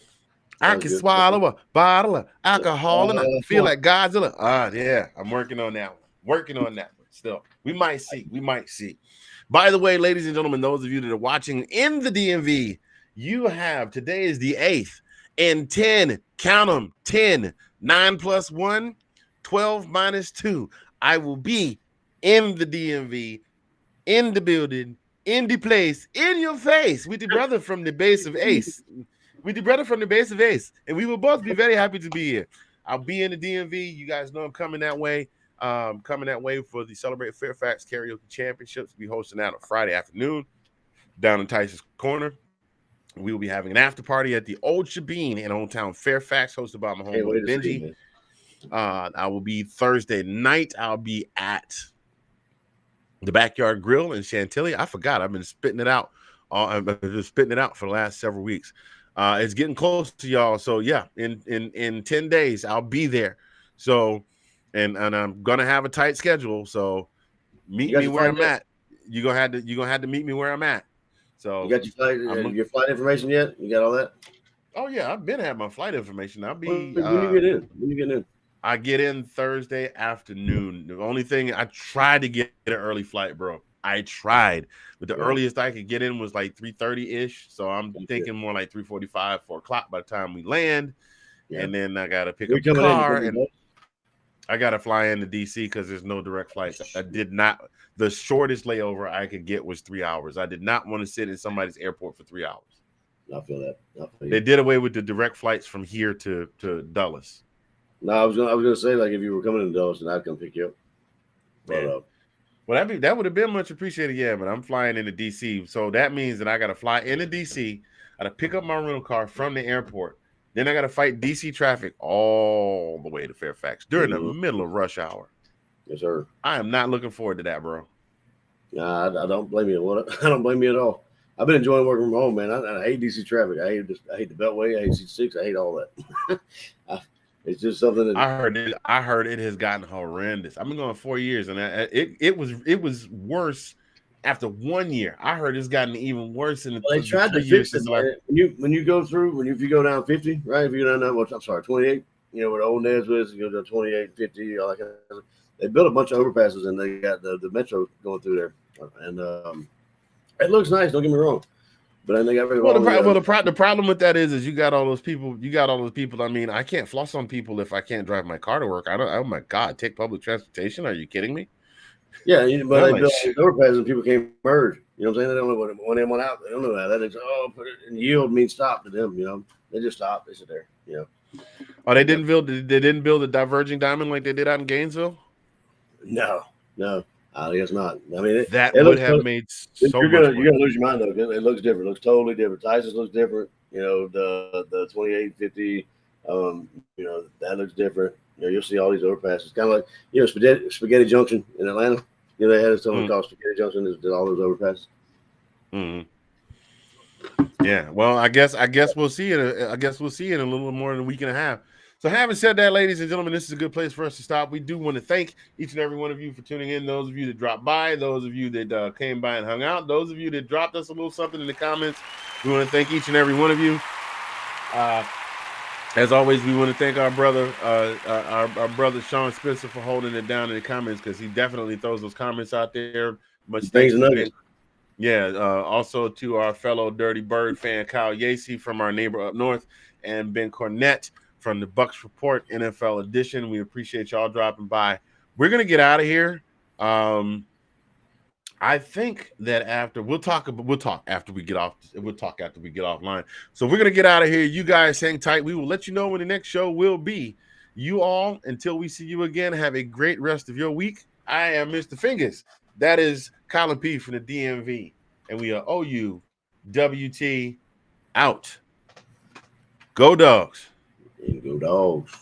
I can swallow a bottle of alcohol and I feel like Godzilla. Yeah, I'm working on that one. Still, we might see. By the way, ladies and gentlemen, those of you that are watching in the DMV, today is the 8th, and 10, count them, 10, 9 plus 1, 12 minus 2. I will be in the DMV, in the building, in the place, in your face, with the brother from the base of Ace. And we will both be very happy to be here. I'll be in the DMV. You guys know I'm coming that way. For the Celebrate Fairfax Karaoke Championships. We'll be hosting that on Friday afternoon down in Tyson's Corner. We will be having an after party at the Old Shabine in Old Town Fairfax, hosted by my homeboy Benji. I will be Thursday night. I'll be at the Backyard Grill in Chantilly. I forgot. I've been spitting it out. I've been spitting it out for the last several weeks. It's getting close to y'all. So yeah, in 10 days, I'll be there. So, and I'm gonna have a tight schedule. So meet me where I'm at. You're gonna have to meet me where I'm at. So you got your flight information yet? You got all that? Oh yeah, I've been having my flight information. I'll be when you get in. I get in Thursday afternoon. The only thing, I tried to get an early flight, bro. I tried, but the earliest I could get in was like 3:30-ish. So I'm thinking more like 3:45, 4 o'clock by the time we land. Yeah. And then I got to pick up a car and I got to fly into DC because there's no direct flights. The shortest layover I could get was 3 hours. I did not want to sit in somebody's airport for 3 hours. I feel that. They did away with the direct flights from here to Dulles. No, I was gonna say, like, if you were coming to Dulles, then I'd come pick you up. But well, that would have been much appreciated, yeah. But I'm flying into DC, so that means that I got to fly into DC. I got to pick up my rental car from the airport. Then I got to fight DC traffic all the way to Fairfax during the middle of rush hour. Yes, sir. I am not looking forward to that, bro. Nah, I don't blame you. I don't blame you at all. I've been enjoying working from home, man. I hate DC traffic. I hate the Beltway. I hate C6. I hate all that. It's just something that I heard it has gotten horrendous. I've been going 4 years, and it was worse after 1 year. I heard it's gotten even worse in the. They tried to fix it. When you go through, if you go down 50, right? If you go down that, I'm sorry, 28. Where the old Nez was, you go to 28, 50, all that kind of stuff. They built a bunch of overpasses, and they got the metro going through there, and it looks nice. Don't get me wrong. But then they got rid of the problem with that is you got all those people. I mean, I can't floss on people if I can't drive my car to work. Oh my God, take public transportation. Are you kidding me? Yeah, but I'm they like, built these overpasses and people can't merge. You know what I'm saying? They don't know when they went out. They don't know that. They just put it and yield means stop to them. You know, they just stop. They sit there. You know. oh, And, they didn't build a diverging diamond like they did out in Gainesville. no, I guess not. I mean, That it would looks. have made so You're much gonna more you're gonna sense. lose your mind though. 'Cause it looks different. It looks totally different. Tyson's looks different. You know the 2850. That looks different. You'll see all these overpasses. Kind of like Spaghetti Junction in Atlanta. They had something Mm, called Spaghetti Junction. That did all those overpasses. mm. Yeah. Well, I guess we'll see it. I guess we'll see it in a little more than a week and a half. So, having said that, ladies and gentlemen, this is a good place for us to stop. We do want to thank each and every one of you for tuning in. Those of you that dropped by, those of you that came by and hung out, those of you that dropped us a little something in the comments. We want to thank each and every one of you. Uh, As always, we want to thank our brother, our brother Sean Spencer, for holding it down in the comments because he definitely throws those comments out there. Much thanks Things to and Ben. nuggets. Yeah, also to our fellow Dirty Bird fan Kyle Yacy from our neighbor up north, and Ben Cornett from the Bucks Report NFL Edition. We appreciate y'all dropping by. We're gonna get out of here. I think that after we'll talk after we get off. We'll talk after we get offline. So we're gonna get out of here. You guys hang tight. We will let you know when the next show will be. You all, until we see you again, have a great rest of your week. I am Mr. Fingaz. That is Collin P from the DMV, and we are OUWT out. Go Dogs. And go dogs.